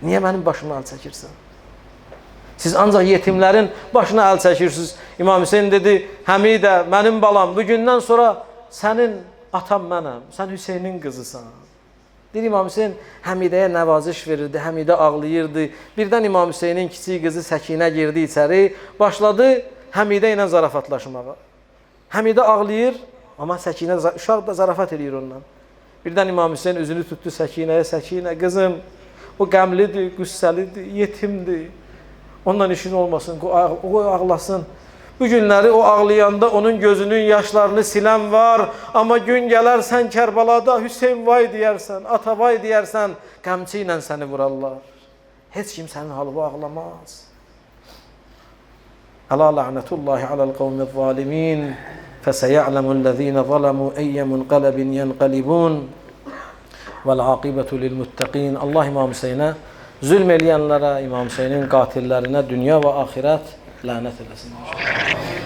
niyə mənim başıma əl çəkirsən? Siz ancaq yetimlərin başına əl çəkirsiniz. İmam Hüseyin dedi, Həmidə, mənim balam, bugündən sonra sənin atam mənəm, sən Hüseynin qızısan. Deyir, İmam Hüseyin Həmidəyə nəvaziş verirdi, Həmidə ağlayırdı. Birdən İmam Hüseynin kiçik qızı Səkinə girdi içəri, başladı Həmidə ilə zarafatlaşmağa. Həmidə ağlayır, amma Səkinə, uşaq da zarafat edir ondan. Birdən İmam Hüseyin üzünü tutdu Səkinəyə, Səkinə, qızım, o qəmlidir, qüssəlidir, yetimdir. Ondan işin olmasın, o ağlasın. Bu günləri o ağlayanda onun gözünün yaşlarını silən var. Amma gün gələr sən Kərbalada Hüseyin vay deyərsən, ata vay deyərsən, qəmçi ilə səni vurarlar. Heç kim sənin halıva ağlamaz. Əla la'nətullahi aləl qavmi zalimin. Fəsəyə'ləmul ləzīnə zələmu əyyə munqələbin yənqəlibun. Vəl-aqibətu lil-muttəqin. Allah İmam Hüseynə zülm eləyənlərə, İmam Hüseynin qatillərinə dünya və axirət lənət eləsin.